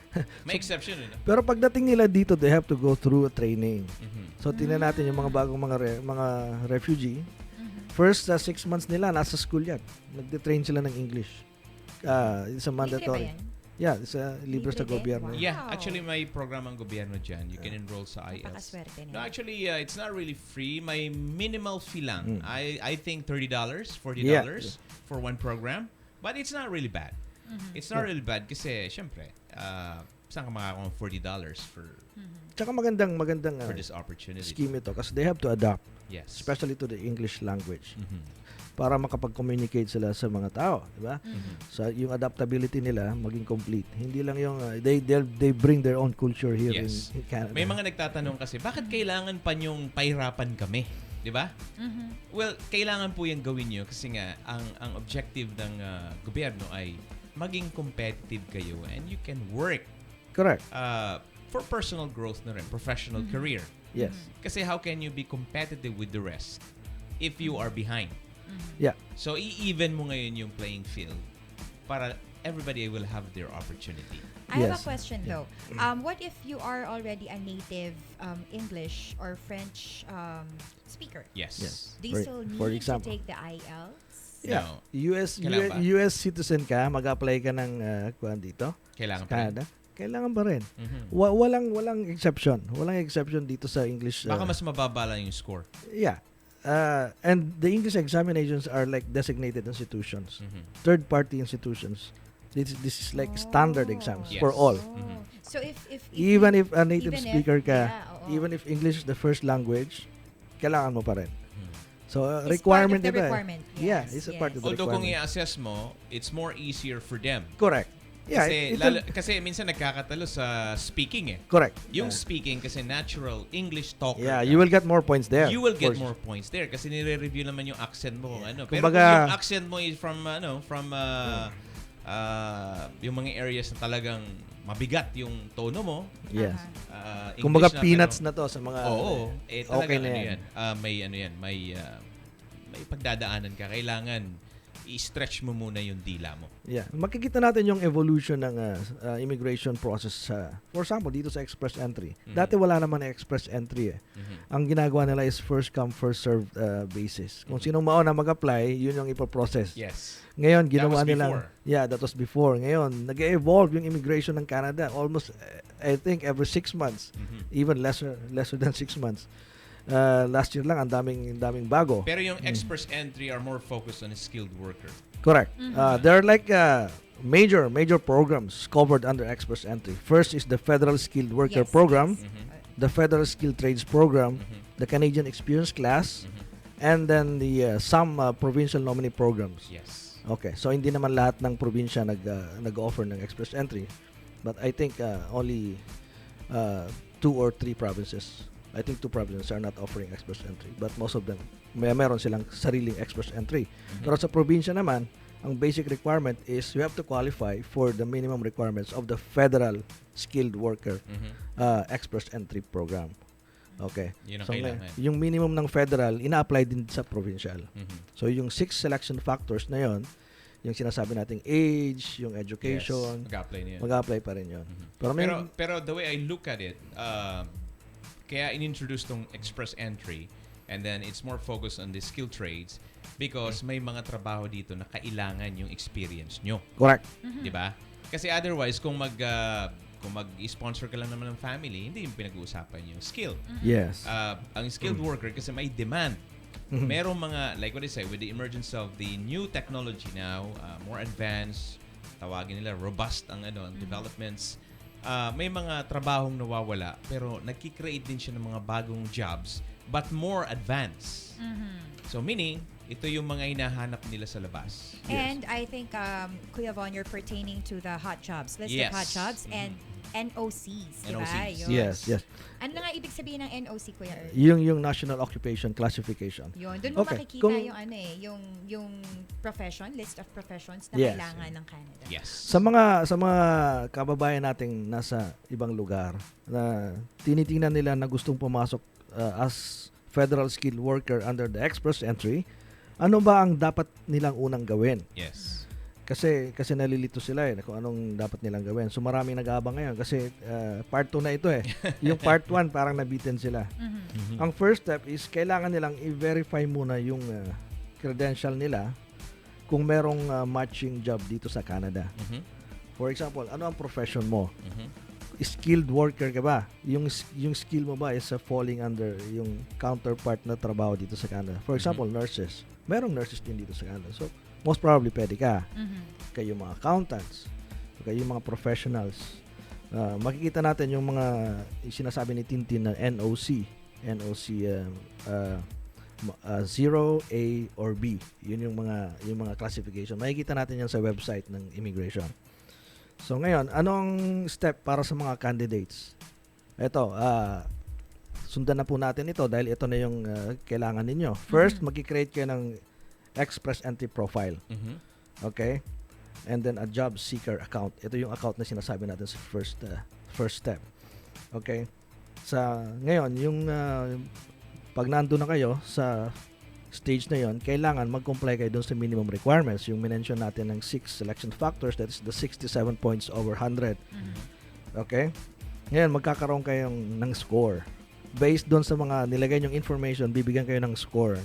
Speaker 3: May exception,
Speaker 2: Pero pagdating nila dito, they have to go through a training.
Speaker 3: Mhm.
Speaker 2: So, tingnan natin yung mga bagong mga refugee. First 6 months nila, nasa school yan. Nagde-train sila ng English. It's a mandatory.
Speaker 4: Libre ba yan?
Speaker 2: Yeah, it's libre sa
Speaker 4: Libre din?
Speaker 2: gobyerno.
Speaker 4: Wow.
Speaker 3: Yeah, actually may program ang gobyerno dyan. You can enroll sa IELTS.
Speaker 4: Napakaswerte
Speaker 3: No,
Speaker 4: nila.
Speaker 3: actually, it's not really free. May minimal fee lang. I think $30, $40
Speaker 2: Yeah.
Speaker 3: for one program. But it's not really bad. It's not really bad kasi, syempre, saan ka makakakuha ng $40
Speaker 2: Tsaka magandang
Speaker 3: for this opportunity?
Speaker 2: scheme ito kasi they have to adapt,
Speaker 3: Yes.
Speaker 2: especially to the English language,
Speaker 3: Mhm.
Speaker 2: para makapag-communicate sila sa mga tao, di ba? So yung adaptability nila maging complete. Hindi lang yung they bring their own culture here
Speaker 3: Yes.
Speaker 2: in Canada.
Speaker 3: May mga nagtatanong kasi, bakit kailangan pa yung pahirapan kami? Di ba? Well, kailangan po yung gawin nyo kasi nga, ang objective ng gobyerno ay maging competitive kayo and you can work
Speaker 2: Correct.
Speaker 3: for personal growth na rin, professional career.
Speaker 2: Yes.
Speaker 3: Kasi how can you be competitive with the rest if you are behind?
Speaker 2: Yeah.
Speaker 3: So, i-even mo ngayon yung playing field para everybody will have their opportunity.
Speaker 4: I have a
Speaker 2: Yes.
Speaker 4: question though. What if you are already a native English or French speaker?
Speaker 3: Yes.
Speaker 2: Yes.
Speaker 4: Do you still need
Speaker 2: For
Speaker 4: to
Speaker 2: example.
Speaker 4: take the IELTS?
Speaker 2: Yeah.
Speaker 3: No.
Speaker 2: US
Speaker 3: Kailangan ba?
Speaker 2: US citizen ka, mag-apply ka ng kuwan dito
Speaker 3: Kailangan
Speaker 2: sa
Speaker 3: pa rin.
Speaker 2: Canada. Kailangan ba rin?
Speaker 3: Mhm.
Speaker 2: Walang exception. Walang exception dito sa English.
Speaker 3: Baka mas mababa lang yung score.
Speaker 2: Yeah. And the English examinations are like designated institutions,
Speaker 3: Mhm.
Speaker 2: third-party institutions. This is like standard exams
Speaker 3: Yes.
Speaker 2: for all.
Speaker 4: Oh. So if
Speaker 2: Even if a native
Speaker 4: even if-
Speaker 2: speaker ka,
Speaker 4: yeah, oo.
Speaker 2: even if English is the first language, kailangan mo pa rin. So
Speaker 4: It's
Speaker 2: requirement
Speaker 4: part of the
Speaker 2: ito.
Speaker 4: requirement.
Speaker 2: Yeah,
Speaker 4: Yes,
Speaker 2: it's a
Speaker 4: yes.
Speaker 2: part of the
Speaker 3: Although kung
Speaker 2: requirement.
Speaker 3: i-assess mo, it's more easier for them.
Speaker 2: Correct. Yeah,
Speaker 3: Kasi minsan nagkakatalo sa speaking eh.
Speaker 2: correct.
Speaker 3: Yung speaking kasi natural English talker.
Speaker 2: Yeah,
Speaker 3: ka,
Speaker 2: you will get more points there.
Speaker 3: you will get
Speaker 2: For-
Speaker 3: more points there kasi nire-review naman yung accent mo kung ano. Pero
Speaker 2: Kumbaga-
Speaker 3: kung yung accent mo is from yung mga areas na talagang mabigat yung tono mo.
Speaker 2: Yes.
Speaker 3: English
Speaker 2: Kumbaga
Speaker 3: na,
Speaker 2: peanuts
Speaker 3: pero-
Speaker 2: na to sa mga
Speaker 3: Oo. Talaga
Speaker 2: okay na
Speaker 3: ano
Speaker 2: yan.
Speaker 3: yan. May pagdadaanan ka. Kailangan i-stretch mo muna yung dila mo.
Speaker 2: Yeah, makikita natin yung evolution ng immigration process for example dito sa express entry. Dati wala naman na express entry eh. Ang ginagawa nila is first come first served basis. Kung sinong mauna mag-apply, yun yung ipo-process.
Speaker 3: Yes.
Speaker 2: Ngayon
Speaker 3: That
Speaker 2: ginawa
Speaker 3: was
Speaker 2: nila.
Speaker 3: before.
Speaker 2: Yeah, that was before. Ngayon nag-evolve yung immigration ng Canada almost I think every 6 months. Even lesser than 6 months. Last year lang ang daming bago.
Speaker 3: Pero yung express entry are more focused on a skilled worker.
Speaker 2: Correct. There are like major programs covered under express entry. First is the Federal Skilled Worker
Speaker 4: Yes,
Speaker 2: Program,
Speaker 4: yes.
Speaker 2: the Federal Skilled Trades Program, the Canadian Experience Class, and then the some provincial nominee programs.
Speaker 3: Yes.
Speaker 2: Okay, so hindi naman lahat ng probinsya nag-offer ng express entry, but I think only 2 or 3 provinces. I think 2 provinces are not offering express entry, but most of them meron silang sariling express entry. Pero sa probinsya naman, ang basic requirement is you have to qualify for the minimum requirements of the Federal Skilled Worker Express Entry Program. Okay.
Speaker 3: Yun ang
Speaker 2: So,
Speaker 3: kailangan.
Speaker 2: yung minimum ng federal, ina-apply din sa provincial. So, yung 6 selection factors na yon, yung sinasabi nating age, yung education,
Speaker 3: Yes. Mag-apply niya.
Speaker 2: mag-apply pa rin yon. Pero may
Speaker 3: Pero the way I look at it, kaya in-introduce tong express entry and then it's more focused on the skilled trades because may mga trabaho dito na kailangan yung experience nyo.
Speaker 2: correct.
Speaker 3: Di ba? Kasi otherwise, kung mag-sponsor ka lang naman ng family, hindi yung pinag-uusapan yung skill.
Speaker 2: Yes.
Speaker 3: Ang skilled worker kasi may demand. Merong mga, like what I say, with the emergence of the new technology now, more advanced, tawagin nila, robust ang ang developments, may mga trabahong nawawala pero nagki-create din siya ng mga bagong jobs but more advanced. So meaning, ito yung mga hinahanap nila sa labas.
Speaker 4: And I think, Kuya Von, you're pertaining to the hot jobs, list
Speaker 3: Yes.
Speaker 4: of hot jobs, and NOCs, di ba?
Speaker 3: NOCs.
Speaker 4: Yun.
Speaker 2: Yes.
Speaker 4: Ano na nga ibig sabihin ng NOC, Kuya Earl?
Speaker 2: Yung National Occupation Classification.
Speaker 4: Yun. Doon mo
Speaker 2: Okay.
Speaker 4: makikita
Speaker 2: Kung-
Speaker 4: yung profession, list of professions na
Speaker 2: Yes.
Speaker 4: kailangan ng Canada.
Speaker 3: Yes.
Speaker 2: Sa mga kababayan nating nasa ibang lugar na tinitingnan nila na gustong pumasok as federal skilled worker under the express entry, ano ba ang dapat nilang unang gawin?
Speaker 3: Yes.
Speaker 2: Kasi nalilito sila kung anong dapat nilang gawin. So maraming nag-aabang ngayon kasi part 2 na ito Yung part 1 parang nabitin sila. Ang first step is kailangan nilang i-verify muna yung credential nila kung merong matching job dito sa Canada. For example, ano ang profession mo? Skilled worker ka ba? Yung skill mo ba is falling under yung counterpart na trabaho dito sa Canada? For example, nurses. Merong nurses din dito sa Canada. So, most probably pwede ka. Kayo mga accountants, kayo mga professionals. Makikita natin yung mga sinasabi ni Tintin na NOC 0, A, or B. Yun yung mga classification. Makikita natin yan sa website ng immigration. So ngayon, anong step para sa mga candidates? Ito, sundan na po natin ito dahil ito na yung kailangan ninyo. First, mag-create kayo ng Express Entry Profile. Okay? And then a job seeker account. Ito yung account na sinasabi natin sa first step. Okay? Ngayon, yung pag nandun na kayo sa stage na yon, kailangan mag-comply kayo dun sa minimum requirements. Yung minention natin ng 6 selection factors, that is the 67 points over 100. Okay? Ngayon, magkakaroon kayong ng score. Based dun sa mga nilagay nyong information, bibigyan kayo ng score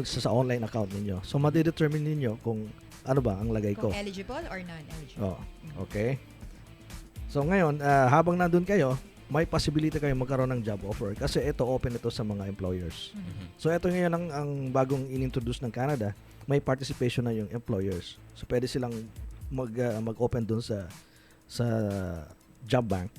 Speaker 2: sa online account ninyo. So, madidetermine ninyo kung ano ba ang lagay ko.
Speaker 4: Kung eligible or non-eligible.
Speaker 2: Okay. So, ngayon, habang nandun kayo, may possibility kayo magkaroon ng job offer kasi ito open ito sa mga employers. So ito ngayon ang bagong inintroduce ng Canada, may participation na yung employers. So pwede silang mag-open dun sa job bank.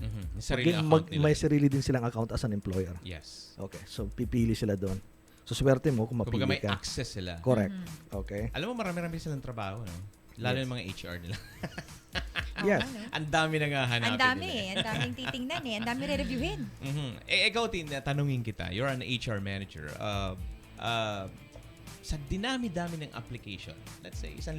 Speaker 2: May sarili din silang account as an employer.
Speaker 3: Yes.
Speaker 2: Okay, so pipili sila doon. So swerte mo kung mapili
Speaker 3: Kumbaga may
Speaker 2: ka.
Speaker 3: access sila.
Speaker 2: Correct. Okay.
Speaker 3: Alam mo, marami-rami silang trabaho, no? Lalo yung mga HR nila.
Speaker 2: Yes.
Speaker 3: Ang dami na nga hanapin
Speaker 4: Ang dami
Speaker 3: nila.
Speaker 4: Ang daming titingnan Ang dami re-reviewin.
Speaker 3: Ikaw, Tin, tanungin kita. You're an HR manager. Sa dinami-dami ng application, let's say, 1,000.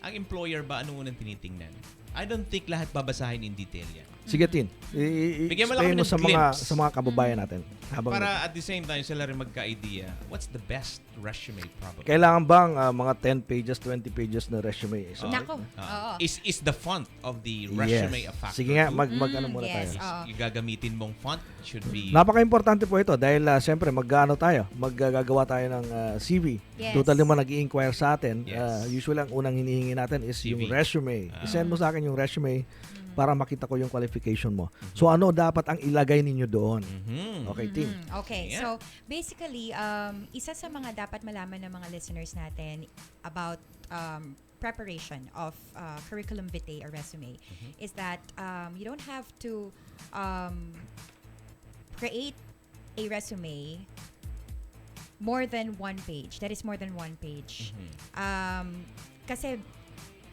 Speaker 3: Ang employer ba, ano unang tinitingnan? I don't think lahat babasahin in detail yan.
Speaker 2: Sige, Tin.
Speaker 3: Bigyan mo lang
Speaker 2: I-explain mo
Speaker 3: kami ng
Speaker 2: sa mga kababayan natin.
Speaker 3: Para at the same time, sila rin magka-idea, what's the best resume probably?
Speaker 2: Kailangan bang mga 10 pages, 20 pages na resume? So,
Speaker 4: Nako. Oo.
Speaker 3: Is the font of the resume a factor?
Speaker 2: Sige nga, mag-ano muna
Speaker 4: yes.
Speaker 2: tayo.
Speaker 3: Yung gagamitin mong font should be...
Speaker 2: Napaka-importante po ito dahil siyempre maggagawa tayo ng CV.
Speaker 4: Yes.
Speaker 2: Total naman nag-i-inquire sa atin.
Speaker 3: Yes.
Speaker 2: Usually ang unang hinihingi natin is
Speaker 3: CV.
Speaker 2: yung resume. I-send mo sa akin yung resume para makita ko yung qualification mo. So ano dapat ang ilagay ninyo doon? Okay, Tim.
Speaker 4: Okay,
Speaker 3: Yeah.
Speaker 4: so basically, isa sa mga dapat malaman ng mga listeners natin about preparation of curriculum vitae or resume is that you don't have to create a resume more than one page. That is more than one page. Kasi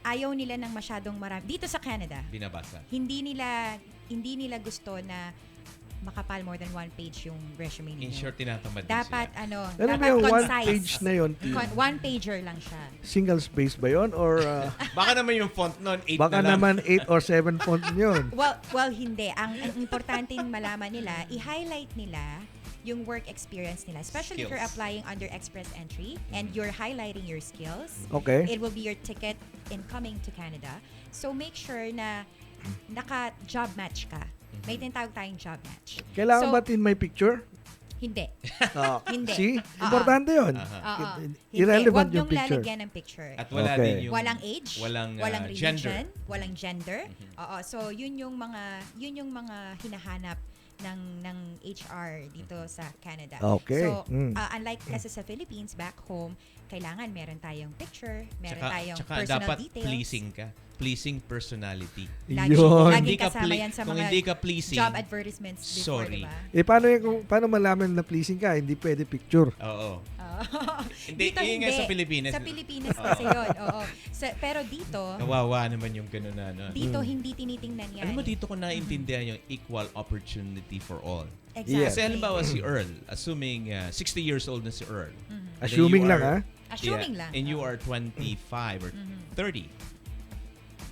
Speaker 4: ayaw nila ng masyadong marami. Dito sa Canada,
Speaker 3: Binabasa.
Speaker 4: hindi nila gusto na makapal more than one page yung resume ninyo.
Speaker 3: In short, tinatamad din
Speaker 4: Dapat
Speaker 3: sila.
Speaker 2: Ano ba
Speaker 4: dapat
Speaker 2: yung one
Speaker 4: concise.
Speaker 2: page na yun, Tim?
Speaker 4: One pager lang siya.
Speaker 2: Single space ba yun? Or
Speaker 3: Baka naman yung font nun, 8
Speaker 2: baka
Speaker 3: na lang.
Speaker 2: naman 8 or 7 font yun?
Speaker 4: Well, hindi. Ang importanteng malaman nila, i-highlight nila yung work experience nila. Especially if you're
Speaker 3: Skills.
Speaker 4: applying under Express Entry and you're highlighting your skills.
Speaker 2: Okay.
Speaker 4: It will be your ticket in coming to Canada. So make sure na naka-job match ka. May tinatawag tayong job match.
Speaker 2: Kailangan
Speaker 4: So,
Speaker 2: ba Tin may picture?
Speaker 4: Hindi.
Speaker 2: Hindi.
Speaker 4: Hindi.
Speaker 2: See? Importante yun.
Speaker 4: Oo.
Speaker 2: Irrelevant
Speaker 4: Huwag
Speaker 2: yung
Speaker 4: niyong
Speaker 2: picture.
Speaker 4: lalagyan ng picture.
Speaker 3: At wala
Speaker 2: Okay.
Speaker 3: din yung...
Speaker 4: Walang age,
Speaker 3: walang,
Speaker 4: religion,
Speaker 3: gender.
Speaker 4: walang gender. Oo, so yun yung mga hinahanap ng HR dito sa Canada.
Speaker 2: Okay.
Speaker 4: So unlike kasi sa Philippines, back home, kailangan meron tayong picture, meron tayong
Speaker 3: Tsaka
Speaker 4: personal
Speaker 3: dapat
Speaker 4: details.
Speaker 3: pleasing ka. Pleasing personality.
Speaker 4: Lagi,
Speaker 2: Yun.
Speaker 4: laging kasama yan sa
Speaker 3: Kung
Speaker 4: mga
Speaker 3: hindi ka pleasing,
Speaker 4: job advertisements before,
Speaker 3: sorry.
Speaker 4: diba?
Speaker 2: Paano malaman na pleasing ka? Hindi pwede picture.
Speaker 3: Oo.
Speaker 4: Oo.
Speaker 3: Hindi,
Speaker 4: Dito
Speaker 3: yun nga sa Pilipinas.
Speaker 4: Sa Pilipinas kasi yun. Oo. Pero dito,
Speaker 3: Kawawa naman yung gano'n na. No?
Speaker 4: dito hindi tinitingnan yan.
Speaker 3: Alam mo, dito ko naintindihan yung equal opportunity for all.
Speaker 4: Exactly.
Speaker 2: Yes.
Speaker 3: Kasi halimbawa si Earl, assuming 60 years old na si Earl. and then
Speaker 2: Assuming
Speaker 3: you
Speaker 2: lang,
Speaker 3: are-
Speaker 4: Assuming lang.
Speaker 3: And you are 25 or 30.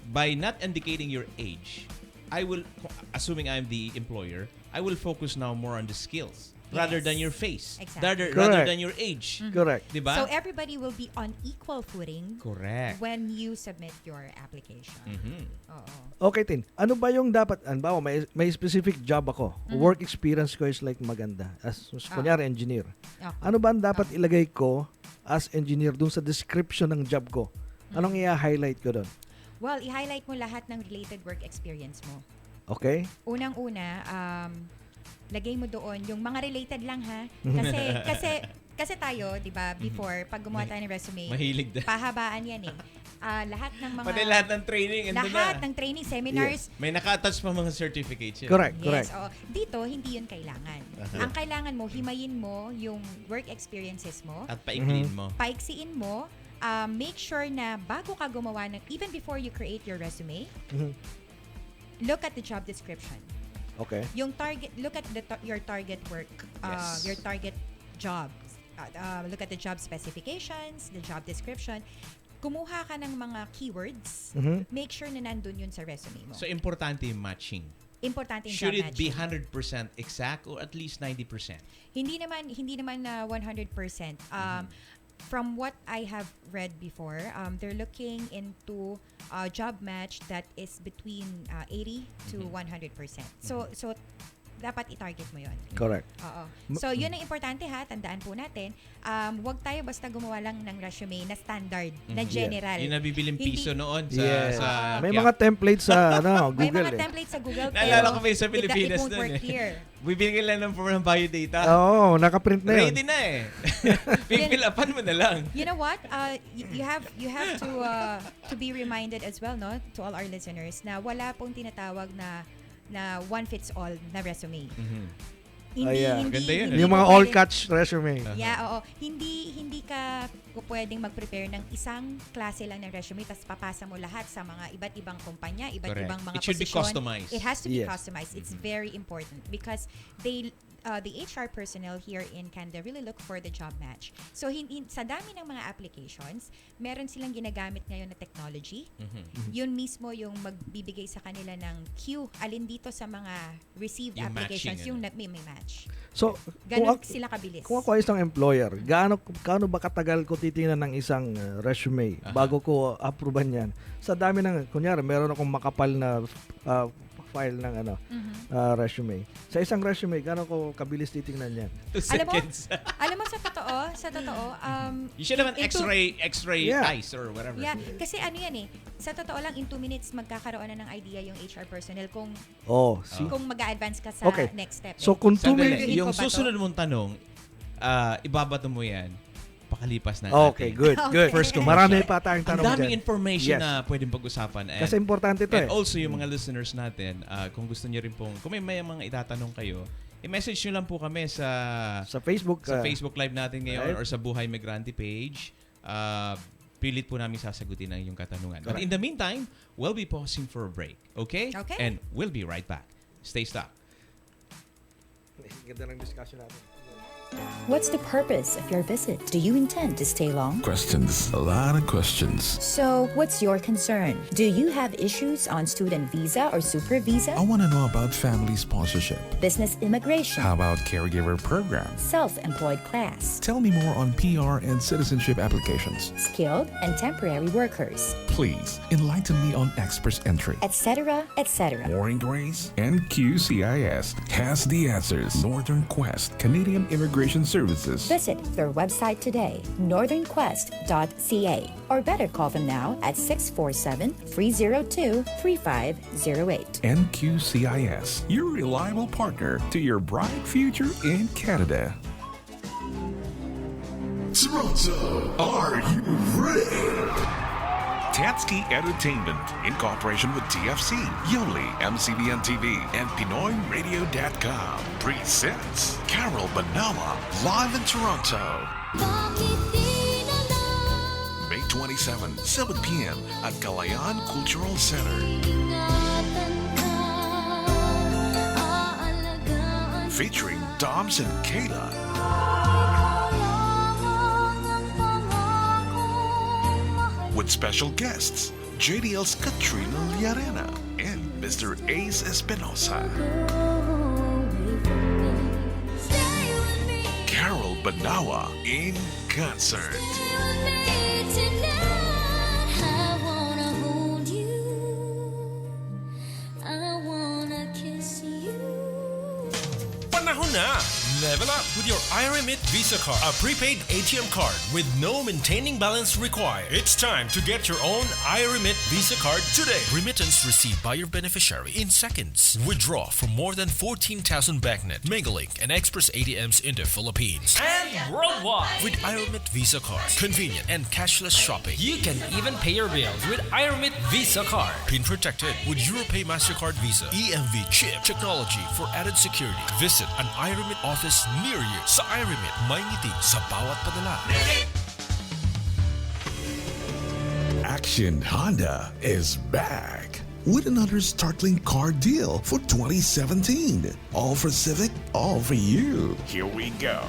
Speaker 3: By not indicating your age, I will, assuming I'm the employer, I will focus now more on the skills. rather than your face,
Speaker 4: Exactly.
Speaker 3: rather
Speaker 2: Correct.
Speaker 3: than your age.
Speaker 2: Correct.
Speaker 3: Diba?
Speaker 4: So everybody will be on equal footing
Speaker 3: Correct.
Speaker 4: when you submit your application.
Speaker 3: Mhm.
Speaker 4: Oo.
Speaker 2: Okay, Tin. Ano ba yung dapat, anbawa, may specific job ako. Work experience ko is like maganda. As kunyari, engineer.
Speaker 4: Okay.
Speaker 2: Ano ba ang dapat ilagay ko as engineer dun sa description ng job ko? Anong i-highlight ko dun?
Speaker 4: Well, i-highlight mo lahat ng related work experience mo.
Speaker 2: Okay?
Speaker 4: Unang-una, lagay mo doon yung mga related lang ha. Kasi tayo, 'di ba, before pag gumawa tayo ng resume,
Speaker 3: Mahilig na.
Speaker 4: pahabaan 'yan eh. Lahat ng mga
Speaker 3: Pati lahat ng training, ando
Speaker 4: lahat
Speaker 3: na.
Speaker 4: ng training seminars.
Speaker 3: May naka-attach pa mga certificates yun.
Speaker 2: Correct,
Speaker 4: Yes,
Speaker 2: correct.
Speaker 4: oo. Dito hindi 'yun kailangan. Ang kailangan mo, himayin mo yung work experiences mo,
Speaker 3: At paiklin mo.
Speaker 4: paiksiin mo, make sure na bago ka gumawa ng, even before you create your resume,
Speaker 2: Mhm.
Speaker 4: look at the job description.
Speaker 2: Okay.
Speaker 4: Yung target, look at your target work,
Speaker 3: Yes.
Speaker 4: your target jobs. Look at the job specifications, the job description. Kumuha ka ng mga keywords.
Speaker 2: Mhm.
Speaker 4: Make sure na nandun yun sa resume mo.
Speaker 3: So, importante yung matching.
Speaker 4: Importante yung
Speaker 3: Should
Speaker 4: job
Speaker 3: it be
Speaker 4: matching.
Speaker 3: 100% exact or at least 90%?
Speaker 4: Hindi naman na 100%. From what I have read before, they're looking into a job match that is between 80 to 100%. So dapat i-target mo 'yon.
Speaker 2: Correct.
Speaker 4: Oo. So, yun ang importante ha. Tandaan po natin. Huwag tayo basta gumawa lang ng resume na standard, na general.
Speaker 3: Yung nabibiling
Speaker 4: Hindi-
Speaker 3: piso noon sa...
Speaker 2: Yes.
Speaker 3: sa
Speaker 2: May mga templates sa
Speaker 4: May
Speaker 2: Google
Speaker 4: mga
Speaker 2: eh.
Speaker 4: templates sa Google.
Speaker 3: Naalala
Speaker 4: pero
Speaker 3: ko pa yung sa Pilipinas
Speaker 4: it won't
Speaker 3: nun
Speaker 4: work
Speaker 3: eh.
Speaker 4: here.
Speaker 3: Bibigyan lang ng form ng biodata.
Speaker 2: Oo, nakaprint na yun.
Speaker 3: Ready na eh. Pipill upan mo na lang.
Speaker 4: You know what? You have to be reminded as well, no, to all our listeners, na wala pong tinatawag na one fits all na resume.
Speaker 2: Yeah.
Speaker 3: Maganda yun,
Speaker 2: Yung mga all catch resume.
Speaker 4: Yeah, oo. Hindi ka pwedeng mag-prepare ng isang klase lang ng resume tapos papasa mo lahat sa mga iba't ibang kumpanya, iba't
Speaker 3: Correct.
Speaker 4: ibang mga
Speaker 3: It should be
Speaker 4: posisyon.
Speaker 3: customized.
Speaker 4: It has to be
Speaker 2: Yes.
Speaker 4: customized. It's very important because the HR personnel here in Canada really look for the job match. So sa dami ng mga applications, meron silang ginagamit ngayon na technology. Yun mismo yung magbibigay sa kanila ng queue alin dito sa mga received
Speaker 3: Yung
Speaker 4: applications
Speaker 3: matching,
Speaker 4: yung may match.
Speaker 2: So,
Speaker 4: Ganun sila kabilis.
Speaker 2: kung ako ay isang employer, gaano ba katagal ko titingnan ng isang resume bago ko approvean yan? Sa dami ng, kunyari, meron akong makapal na file ng resume. Sa isang resume, gaano ko kabilis titingnan yan?
Speaker 3: 2
Speaker 4: Alam mo,
Speaker 3: seconds.
Speaker 4: alam mo sa totoo,
Speaker 3: You should have an
Speaker 4: into-
Speaker 3: x-ray
Speaker 2: Yeah.
Speaker 3: eyes or whatever.
Speaker 4: yeah, kasi ano yan eh, sa totoo lang, in 2 minutes, magkakaroon na ng idea yung HR personnel kung
Speaker 2: See?
Speaker 4: mag-a-advance ka sa
Speaker 2: Okay.
Speaker 4: next step.
Speaker 2: So, kung 2
Speaker 3: Sandali,
Speaker 2: minutes...
Speaker 4: Interviewin
Speaker 3: yung
Speaker 4: ko ba to?
Speaker 3: susunod mong tanong, ibabato mo yan pakalipas ng
Speaker 2: Okay,
Speaker 3: ating
Speaker 2: good, good.
Speaker 3: first commercial.
Speaker 2: Marami pa tayong
Speaker 3: Ang
Speaker 2: tanong
Speaker 3: daming
Speaker 2: dyan.
Speaker 3: information
Speaker 2: Yes.
Speaker 3: na pwedeng pag-usapan.
Speaker 2: Kasi importante ito
Speaker 3: And
Speaker 2: eh.
Speaker 3: also, yung mga listeners natin, kung gusto niyo rin pong, kung may mga itatanong kayo, i-message nyo lang po kami sa
Speaker 2: Sa Facebook.
Speaker 3: Facebook Live natin ngayon
Speaker 2: right.
Speaker 3: or sa Buhay Migrante page. Pilit po namin sasagutin ang iyong katanungan. But
Speaker 2: Correct.
Speaker 3: in the meantime, we'll be pausing for a break. Okay?
Speaker 4: Okay.
Speaker 3: And we'll be right back. Stay stuck.
Speaker 2: Ganda ng discussion natin.
Speaker 5: What's the purpose of your visit? Do you intend to stay long?
Speaker 1: Questions. A lot of questions.
Speaker 5: So, what's your concern? Do you have issues on student visa or super visa?
Speaker 1: I want to know about family sponsorship.
Speaker 5: Business immigration?
Speaker 1: How about caregiver programs?
Speaker 5: Self-employed class?
Speaker 1: Tell me more on PR and citizenship applications.
Speaker 5: Skilled and temporary workers?
Speaker 1: Please enlighten me on express entry.
Speaker 5: Etc., etc.
Speaker 1: More inquiries? NQCIS has the answers. Northern Quest, Canadian Immigration Services.
Speaker 5: Visit their website today, northernquest.ca, or better call them now at 647-302-3508.
Speaker 1: NQCIS, your reliable partner to your bright future in Canada. Toronto, are you ready? Tatsky Entertainment, in cooperation with TFC, Yoli, MCBN TV, and PinoyRadio.com, presents Carol Banama live in Toronto. May 27, 7 p.m. at Kalayaan Cultural Center. Featuring Doms and Kayla. With special guests, JDL's Katrina Liarena and Mr. Ace Espinosa. Banawa in concert.
Speaker 6: Panahon na! Level up with your iRemit Visa card, a prepaid ATM card with no maintaining balance required. It's time to get your own iRemit Visa card today. Remittance received by your beneficiary in seconds. Withdraw from more than 14,000 BankNet, Megalink, and Express ATMs in the Philippines
Speaker 7: And worldwide,
Speaker 6: with iRemit Visa card. Convenient and cashless shopping.
Speaker 7: you can even pay your bills with iRemit Visa card.
Speaker 6: Pin protected with Europay MasterCard Visa. EMV chip technology for added security. Visit an iRemit office near you. Sa iRemit, may ngiti sa bawat padala.
Speaker 1: Action Honda is back with another startling car deal for 2017. All for Civic, all for you. Here we go.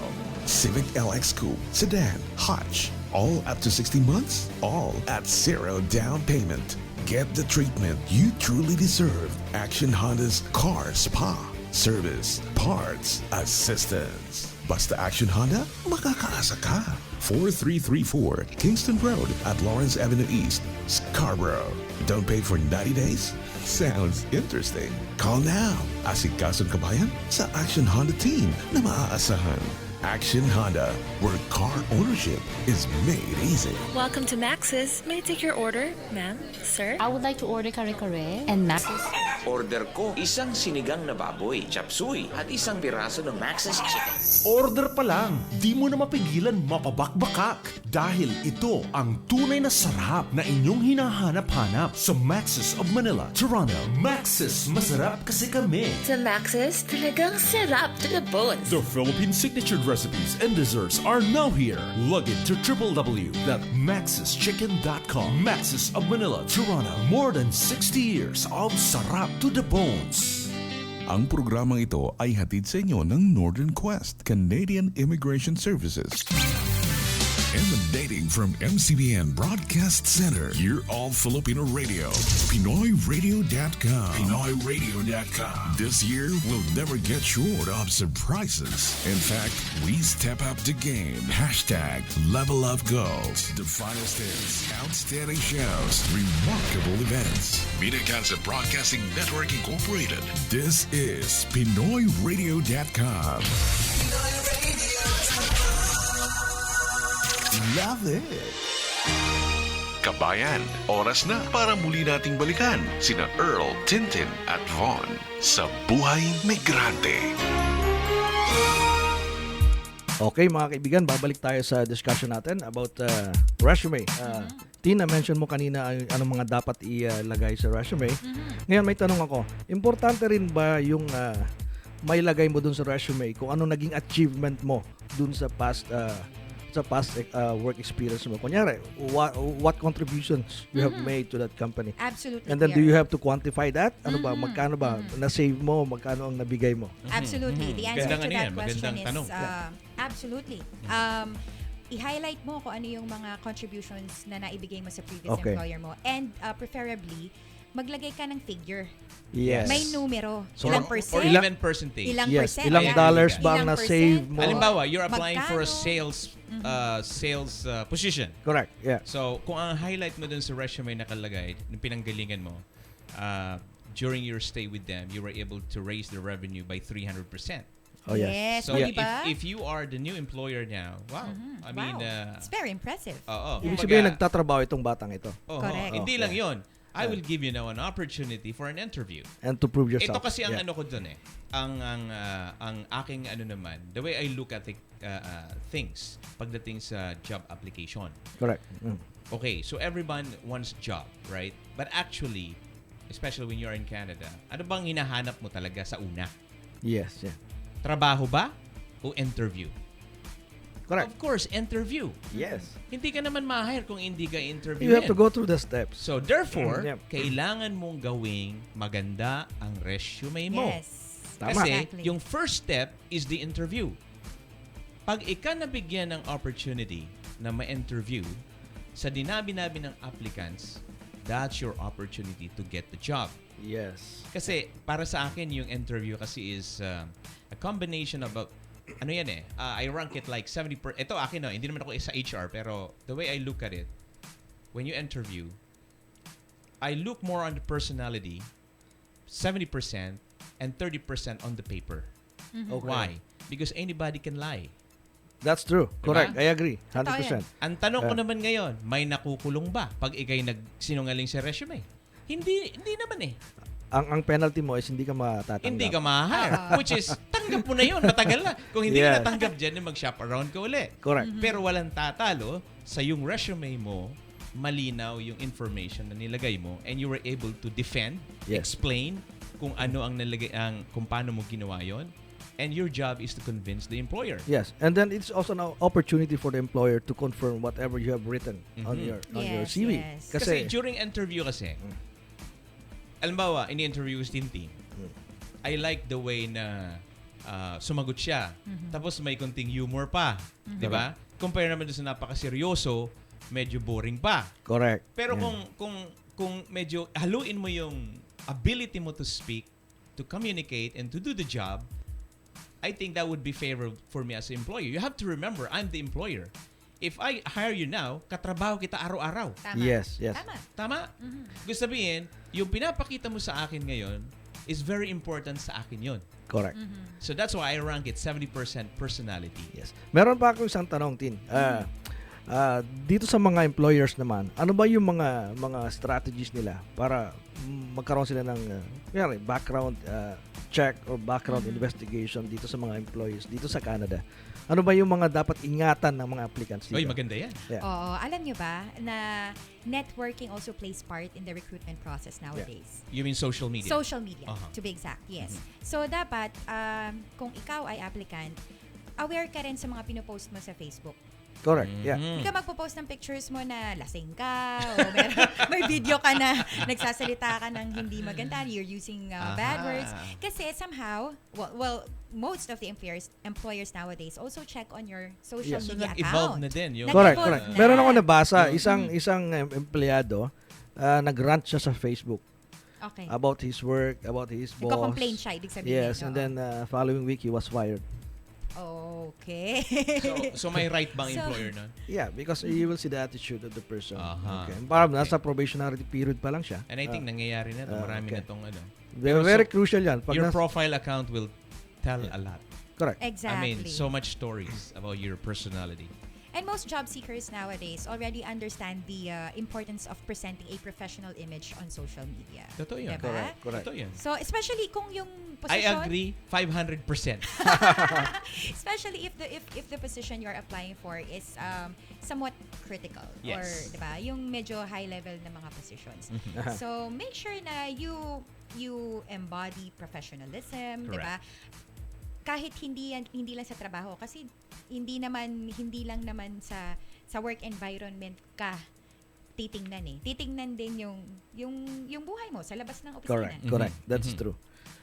Speaker 1: Civic LX Coupe, Sedan, Hutch. All up to 60 months, all at zero down payment. Get the treatment you truly deserve. Action Honda's Car Spa, Service, Parts, Assistance. Basta Action Honda, makakaasa ka. 4334 Kingston Road at Lawrence Avenue East, Scarborough. Don't pay for 90 days? Sounds interesting. Call now. Asikason kabayan sa Action Honda team na maaasahan. Action Honda, where car ownership is made easy.
Speaker 8: Welcome to Max's. May I take your order, ma'am, sir?
Speaker 9: I would like to order kare-kare and Max's.
Speaker 10: Order ko, isang sinigang na baboy, chop suey, at isang piraso ng Max's Chicken.
Speaker 11: Order pa lang, di mo na mapigilan mapabakbakak dahil ito ang tunay na sarap na inyong hinahanap-hanap sa Max's of Manila, Toronto. Max's, masarap kasi kami.
Speaker 8: Sa Max's, talagang sarap to the bones.
Speaker 11: The Philippine signature recipes and desserts are now here. Log in to www.maxschicken.com. Max's of Manila, Toronto. More than 60 years of sarap to the bones.
Speaker 1: Ang programang ito ay hatid sa inyo ng Northern Quest, Canadian Immigration Services. Emanating from MCBN Broadcast Center, you're all Filipino radio. PinoyRadio.com. PinoyRadio.com. This year, we'll never get short of surprises. In fact, we step up the game. Hashtag Level Up Goals. The finest hits, outstanding shows, remarkable events. Media Concept Broadcasting Network Incorporated. This is PinoyRadio.com. Love it! Kabayan, oras na para muli nating balikan sina Earl, Tintin at Von sa Buhay Migrante.
Speaker 2: Okay mga kaibigan, babalik tayo sa discussion natin about resume. Tina, mention mo kanina anong mga dapat ilagay sa resume. Ngayon may tanong ako, importante rin ba yung may lagay mo dun sa resume kung ano naging achievement mo dun sa past work experience mo? Kunyari, what contributions you have made to that company?
Speaker 4: Absolutely.
Speaker 2: And then do you have to quantify that? Ano ba? Magkano ba?
Speaker 4: Mm-hmm.
Speaker 2: Na-save mo? Magkano ang nabigay mo?
Speaker 4: Absolutely. The answer
Speaker 3: Gandang
Speaker 4: to
Speaker 3: ano
Speaker 4: that
Speaker 3: yan,
Speaker 4: question
Speaker 3: magandang
Speaker 4: is
Speaker 3: tanong.
Speaker 4: Absolutely. I-highlight mo kung ano yung mga contributions na naibigay mo sa previous
Speaker 2: Okay.
Speaker 4: employer mo. And preferably, maglagay ka ng figure.
Speaker 2: Yes.
Speaker 4: May numero.
Speaker 2: So,
Speaker 4: ilang percent?
Speaker 3: Or even percentage.
Speaker 4: Ilang
Speaker 2: Yes.
Speaker 4: percent?
Speaker 2: Ilang
Speaker 4: Ayan.
Speaker 2: dollars ba ang
Speaker 4: Ilang
Speaker 2: na-save
Speaker 4: percent?
Speaker 2: mo?
Speaker 3: Halimbawa, you're applying for a
Speaker 4: Magkano?
Speaker 3: sales position.
Speaker 2: Correct. Yeah.
Speaker 3: So, kung ang highlight mo dun sa resume nakalagay, yung pinanggalingan mo, during your stay with them, you were able to raise the revenue by 300%.
Speaker 2: Oh, yes.
Speaker 3: So,
Speaker 4: diba?
Speaker 3: if you are the new employer now, wow. I mean,
Speaker 4: It's very impressive.
Speaker 2: Ibig sabihin, nagtatrabaho itong batang ito.
Speaker 4: Correct.
Speaker 3: Hindi lang yon. I will give you now an opportunity for an interview.
Speaker 2: And to prove yourself.
Speaker 3: Ito kasi ang
Speaker 2: Yeah.
Speaker 3: ano ko dun eh. Ang aking ano naman, the way I look at things pagdating sa job application.
Speaker 2: Correct.
Speaker 3: Okay, so everyone wants job, right? But actually, especially when you're in Canada, ano bang hinahanap mo talaga sa una?
Speaker 2: Yes. Yeah.
Speaker 3: Trabaho ba o interview?
Speaker 2: Correct.
Speaker 3: Of course, interview.
Speaker 2: Yes.
Speaker 3: Hindi ka naman ma-hire kung hindi ka interview.
Speaker 2: You have to go through the steps.
Speaker 3: So therefore,
Speaker 2: Yep.
Speaker 3: kailangan mong gawing maganda ang resume mo.
Speaker 4: Yes.
Speaker 2: Tama.
Speaker 3: Kasi
Speaker 4: Exactly.
Speaker 3: yung first step is the interview. Pag ika nabigyan ng opportunity na ma-interview, sa dinabi-nabi ng applicants, that's your opportunity to get the job.
Speaker 2: Yes.
Speaker 3: Kasi para sa akin, yung interview kasi is a combination of ano yan I rank it like 70%. Ito akin hindi naman ako sa HR, pero the way I look at it, when you interview, I look more on the personality, 70% and 30% on the paper.
Speaker 2: Okay.
Speaker 3: Why? Because anybody can lie.
Speaker 2: That's true. Correct.
Speaker 3: Diba?
Speaker 2: I agree. 100%.
Speaker 3: Ang tanong ko naman ngayon, may nakukulong ba pag ikay nagsinungaling sa resume? Hindi naman
Speaker 2: Ang penalty mo is hindi ka matatanggap.
Speaker 3: Hindi ka ma-hire. Which is, tanggap mo na yun. Matagal na. Kung hindi ka natanggap dyan, mag-shop around ka ulit.
Speaker 2: Correct.
Speaker 3: Pero walang tatalo sa yung resume mo, malinaw yung information na nilagay mo and you were able to defend, explain kung ano ang kung paano mo ginawa yon. And your job is to convince the employer.
Speaker 2: Yes. And then it's also an opportunity for the employer to confirm whatever you have written on your CV.
Speaker 4: Yes.
Speaker 3: Kasi during interview alimbawa, ini-interview si Tintin. I like the way na sumagot siya. Tapos may konting humor pa. Di ba? Compare naman doon sa napakaseryoso, medyo boring pa.
Speaker 2: Correct.
Speaker 3: Pero kung medyo haluin mo yung ability mo to speak, to communicate, and to do the job, I think that would be favorable for me as an employer. You have to remember, I'm the employer. If I hire you now, katrabaho kita araw-araw.
Speaker 4: Tama.
Speaker 2: Yes.
Speaker 3: Tama? Gusto sabihin, yung pinapakita mo sa akin ngayon is very important sa akin yon.
Speaker 2: Correct.
Speaker 3: So that's why I rank it 70% personality.
Speaker 2: Yes. Meron pa akong isang tanong, Tin. Dito sa mga employers naman, ano ba yung mga strategies nila para magkaroon sila ng background check or background investigation dito sa mga employees dito sa Canada? Ano ba yung mga dapat ingatan ng mga applicants dito?
Speaker 3: Oy, maganda yan.
Speaker 2: Yeah.
Speaker 4: Oo, alam nyo ba na networking also plays part in the recruitment process nowadays?
Speaker 3: You mean social media?
Speaker 4: Social media, to be exact, yes. So dapat, kung ikaw ay applicant, aware ka rin sa mga pinopost mo sa Facebook.
Speaker 2: Correct, yeah.
Speaker 4: Hindi ka magpo-post ng pictures mo na lasing ka o may video ka na nagsasalita ka ng hindi maganda, you're using bad words. Kasi somehow, well, most of the employers nowadays also check on your social media
Speaker 3: nag-evolve
Speaker 4: account.
Speaker 3: na din. Yung
Speaker 2: Correct. Meron ako nabasa, isang empleyado, nag-rant siya sa Facebook.
Speaker 4: Okay.
Speaker 2: About his work, about his boss.
Speaker 4: Nagko-complain siya, ibig sabihin.
Speaker 2: Yes, and then following week, he was fired.
Speaker 4: Okay.
Speaker 3: so may right bang employer nun?
Speaker 2: Yeah, because you will see the attitude of the person. Okay. Parang nasa probationary period pa lang siya.
Speaker 3: And I think nangyayari na ito. Marami na itong
Speaker 2: Very crucial yan.
Speaker 3: Pag your profile account will tell a lot.
Speaker 2: Correct.
Speaker 4: Exactly.
Speaker 3: I mean, so much stories about your personality.
Speaker 4: And most job seekers nowadays already understand the importance of presenting a professional image on social media.
Speaker 3: Totoo yun.
Speaker 4: Diba?
Speaker 2: Correct.
Speaker 3: Totoo yun.
Speaker 4: So, especially kung yung
Speaker 3: I
Speaker 4: position...
Speaker 3: agree 500%.
Speaker 4: Especially if the position you're applying for is somewhat critical.
Speaker 3: Yes.
Speaker 4: Or, diba, yung medyo high level na mga positions. So, make sure na you embody professionalism, diba? Kahit hindi lang sa trabaho, kasi hindi lang naman sa work environment ka titingnan titingnan din yung buhay mo sa labas ng opisina.
Speaker 2: Correct. That's true.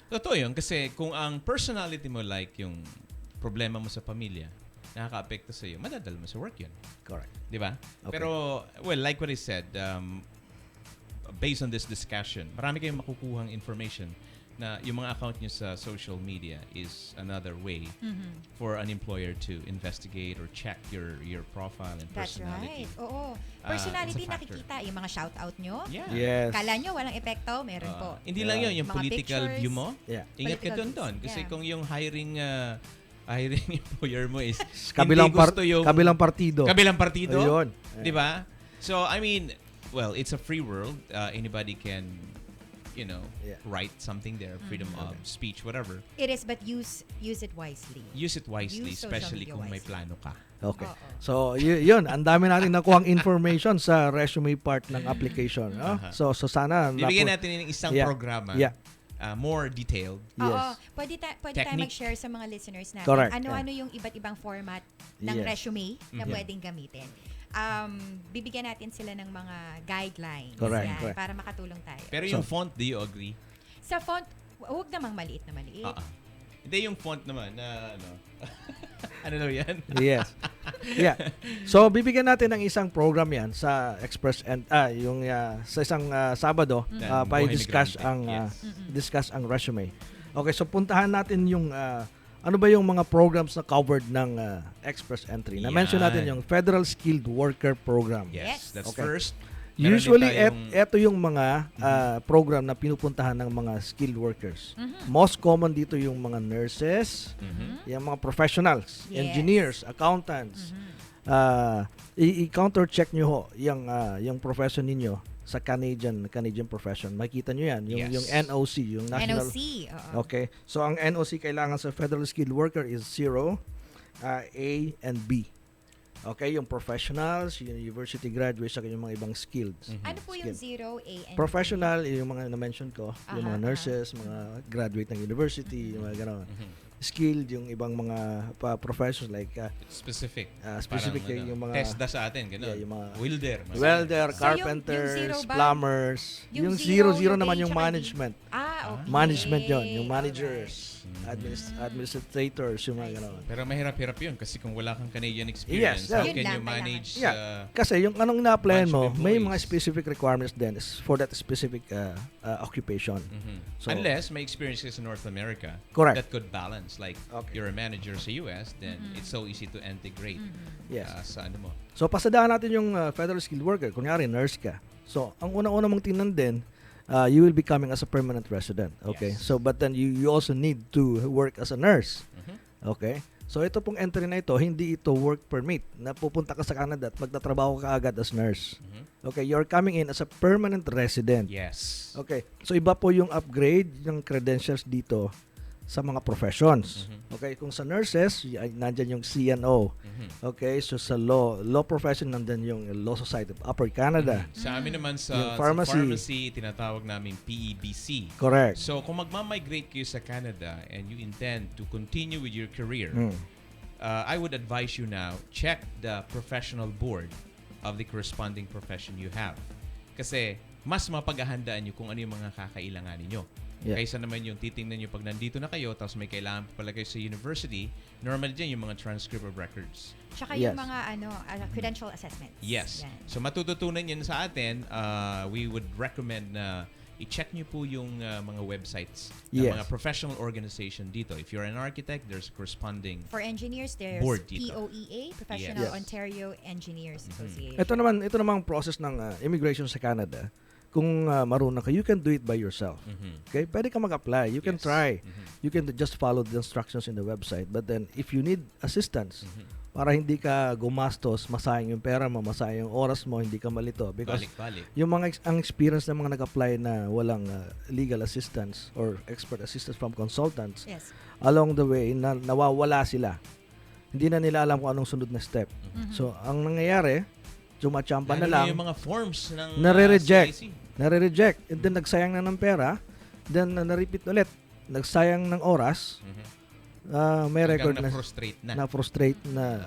Speaker 3: Totoo yun, kasi kung ang personality mo like yung problema mo sa pamilya, nakaka-apekto sa iyo, madadala mo sa work yun.
Speaker 2: Correct.
Speaker 3: Di ba?
Speaker 2: Okay.
Speaker 3: Pero, well, like what I said, based on this discussion, marami kayong makukuhang information na yung mga account nyo sa social media is another way for an employer to investigate or check your profile and personality.
Speaker 4: That's right. Oo. Personality nakikita. Yung mga shoutout nyo.
Speaker 3: Yeah.
Speaker 2: Yes.
Speaker 4: Kala nyo walang epekto, meron po.
Speaker 3: Hindi lang yun, yung
Speaker 4: Mga
Speaker 3: political
Speaker 4: pictures.
Speaker 3: view mo.
Speaker 2: Yeah.
Speaker 3: Ingat ka
Speaker 4: Political
Speaker 3: doon.
Speaker 4: views.
Speaker 3: Kasi
Speaker 4: Yeah.
Speaker 3: kung yung hiring employer mo is
Speaker 2: Kabilang
Speaker 3: hindi gusto yung
Speaker 2: kabilang partido.
Speaker 3: Kabilang partido.
Speaker 2: Ayun.
Speaker 3: Di ba? So, I mean, well, it's a free world. Anybody can write something there, freedom of speech, whatever.
Speaker 4: It is, but use it wisely.
Speaker 3: Use it wisely,
Speaker 4: Use social
Speaker 3: especially
Speaker 4: media
Speaker 3: kung may
Speaker 4: wisely.
Speaker 3: plano ka.
Speaker 2: Okay. So, yun. Ang dami natin nakuhang information sa resume part ng application. No? So sana...
Speaker 3: Bibigyan natin ng isang programa.
Speaker 2: Yeah.
Speaker 3: More detailed.
Speaker 4: Oo. Pwede tayo mag-share sa mga listeners natin.
Speaker 2: Correct.
Speaker 4: Ano yung iba't ibang format ng resume na pwedeng gamitin. Bibigyan natin sila ng mga guidelines
Speaker 2: Correct.
Speaker 4: para makatulong tayo.
Speaker 3: Pero yung font, do you agree?
Speaker 4: Sa font, huwag namang maliit na maliit.
Speaker 3: Hindi yung font naman na ano daw yan?
Speaker 2: Yes. Yeah. So bibigyan natin ng isang program yan sa Express and sa isang Sabado para discuss ang resume. Okay, so puntahan natin yung ano ba yung mga programs na covered ng express entry? Na-mention natin yung Federal Skilled Worker Program.
Speaker 3: Yes, that's
Speaker 2: Okay.
Speaker 3: first.
Speaker 2: Usually,
Speaker 3: Meron din tayong-
Speaker 2: eto yung mga program na pinupuntahan ng mga skilled workers. Most common dito yung mga nurses, yung mga professionals,
Speaker 4: Yes.
Speaker 2: engineers, accountants. I-counter-check nyo ho yung profession ninyo sa Canadian profession. Makita nyo yan. Yung NOC, yung National...
Speaker 4: NOC. Oo.
Speaker 2: Okay. So, ang NOC kailangan sa Federal Skilled Worker is 0, A, and B. Okay, yung professionals, yung university graduates, saka yung mga ibang skilled.
Speaker 4: Ano po yung 0, A, and
Speaker 2: Professional, yung mga na-mention ko, yung mga nurses, mga graduate ng university, yung mga gano'n. Skilled, yung ibang mga professions like
Speaker 3: specific.
Speaker 2: Specific
Speaker 3: Parang,
Speaker 2: yung mga
Speaker 3: TESDA sa atin, gano'n.
Speaker 2: yung mga
Speaker 3: welder.
Speaker 2: Welder,
Speaker 4: So,
Speaker 2: carpenters,
Speaker 4: yung zero ba?
Speaker 2: plumbers.
Speaker 4: Yung
Speaker 2: Yung
Speaker 4: zero,
Speaker 2: 0
Speaker 4: yung
Speaker 2: naman
Speaker 4: A,
Speaker 2: yung
Speaker 4: tsaka D.
Speaker 2: management.
Speaker 4: Okay.
Speaker 2: Management yon, yung managers, administrators, yung mga gano'n.
Speaker 3: Pero mahirap-hirap yun kasi kung wala kang Canadian experience,
Speaker 2: Yes,
Speaker 3: how
Speaker 4: yun
Speaker 3: can you
Speaker 4: lang
Speaker 3: manage
Speaker 2: Kasi yung anong na-applyan mo,
Speaker 3: bunch of
Speaker 2: may
Speaker 3: employees.
Speaker 2: mga specific requirements din for that specific occupation. So,
Speaker 3: unless may experience ka sa North America
Speaker 2: Correct.
Speaker 3: that could balance. Like, you're a manager sa US, then it's so easy to integrate
Speaker 2: Yes.
Speaker 3: sa ano mo.
Speaker 2: So pasadaan natin yung federal skilled worker. Kunyari, nurse ka. So, ang una-una mong tingnan din, you will be coming as a permanent resident. Okay?
Speaker 3: Yes.
Speaker 2: So, but then you also need to work as a nurse. Okay? So, ito pong entry na ito, hindi ito work permit. Napupunta ka sa Canada at magtatrabaho ka agad as nurse. Okay? You're coming in as a permanent resident.
Speaker 3: Yes.
Speaker 2: Okay. So, iba po yung upgrade ng credentials dito sa mga professions. Okay, kung sa nurses, nandyan yung CNO. Okay, so sa law profession nandyan yung Law Society of Upper Canada.
Speaker 3: Sa amin naman
Speaker 2: Yung
Speaker 3: sa
Speaker 2: pharmacy.
Speaker 3: tinatawag namin PEBC.
Speaker 2: Correct.
Speaker 3: So kung magma-migrate kayo sa Canada and you intend to continue with your career, I would advise you now, check the professional board of the corresponding profession you have. Kasi mas mapaghahandaan nyo kung ano yung mga kakailanganin nyo.
Speaker 2: Yeah.
Speaker 3: Kaysa naman yung titingnan nyo pag nandito na kayo tapos may kailangan pa pala kayo sa university, normal dyan yung mga transcript of records.
Speaker 4: Tsaka yung mga credential assessments.
Speaker 3: Yes.
Speaker 4: Yan.
Speaker 3: So matututunan yan sa atin, we would recommend na i-check nyo po yung mga websites ng mga professional organization dito. If you're an architect, there's corresponding
Speaker 4: for engineers, there's
Speaker 3: board dito.
Speaker 4: POEA, Professional Ontario Engineers Association.
Speaker 2: Ito naman process ng immigration sa Canada. Kung marunong ka, you can do it by yourself. Okay? Pwede ka mag-apply. You can try. You can just follow the instructions in the website. But then, if you need assistance, para hindi ka gumastos, masayang yung pera mo, masayang yung oras mo, hindi ka malito. Because yung ang experience ng mga nag-apply na walang legal assistance or expert assistance from consultants, along the way, nawawala sila. Hindi na nila alam kung anong sunod na step. So, ang nangyayari, tsumachamba na lang.
Speaker 3: Yung mga forms ng
Speaker 2: nare-reject. And then, nagsayang na ng pera. Then, na-repeat ulit. Nagsayang ng oras. May record na. Na-frustrate na.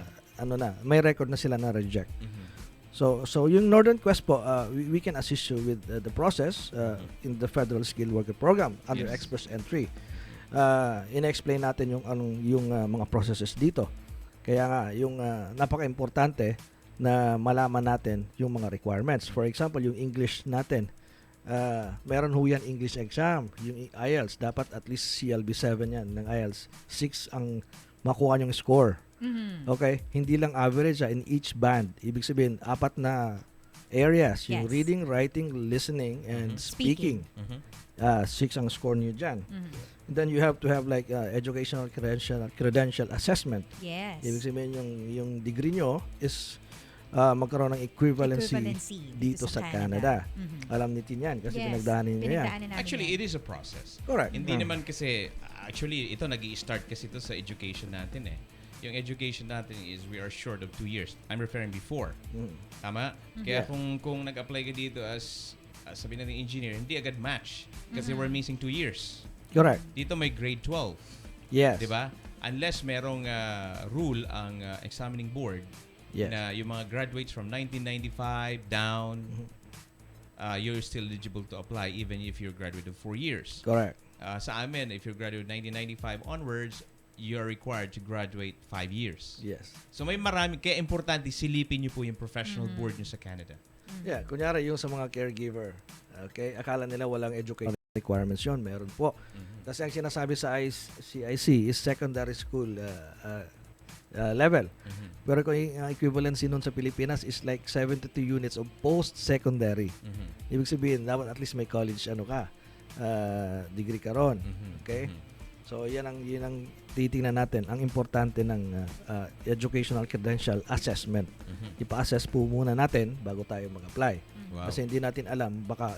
Speaker 2: May record na sila na-reject. So, yung Northern Quest po, we can assist you with the process in the Federal Skilled Worker Program under Express Entry. In-explain natin yung mga processes dito. Kaya nga, yung napaka-importante na malaman natin yung mga requirements. For example, yung English natin, meron ho yan English exam. Yung IELTS, dapat at least CLB 7 yan ng IELTS. 6 ang makuha yung score. Okay? Hindi lang average in each band. Ibig sabihin, 4 na areas. Yung reading, writing, listening, and speaking. 6 ang score nyo dyan. And then you have to have like educational credential assessment.
Speaker 4: Yes.
Speaker 2: Ibig sabihin yung degree nyo is magkaroon ng equivalency dito sa Canada. Alam nitin yan kasi pinagdaanin nyo yan.
Speaker 3: Actually, it is a process.
Speaker 2: Correct.
Speaker 3: Hindi naman kasi, actually, ito nag-i-start kasi ito sa education natin eh. Yung education natin is we are short of 2 years. I'm referring before. Tama? Kaya kung nag-apply ka dito as sabi natin engineer, hindi agad match kasi we're missing 2 years.
Speaker 2: Correct.
Speaker 3: Dito may grade 12.
Speaker 2: Yes.
Speaker 3: Diba? Unless merong rule ang examining board na yung mga graduates from 1995 down, you're still eligible to apply even if you're graduate of 4 years.
Speaker 2: Correct.
Speaker 3: Sa amin, if you're graduate 1995 onwards, you're required to graduate 5 years.
Speaker 2: Yes.
Speaker 3: So may marami, kaya importante silipin nyo po yung professional board nyo sa Canada.
Speaker 2: Yeah, kunyari yung sa mga caregiver, okay, akala nila walang education requirements yun, meron po. Kasi ang sinasabi sa CIC is secondary school level. Pero kung yung equivalency nun sa Pilipinas is like 72 units of post-secondary. Ibig sabihin, dapat at least may college degree ka ron. Okay? So, yan ang titingnan natin. Ang importante ng educational credential assessment. Ipa-assess po muna natin bago tayo mag-apply.
Speaker 3: Wow.
Speaker 2: Kasi hindi natin alam, baka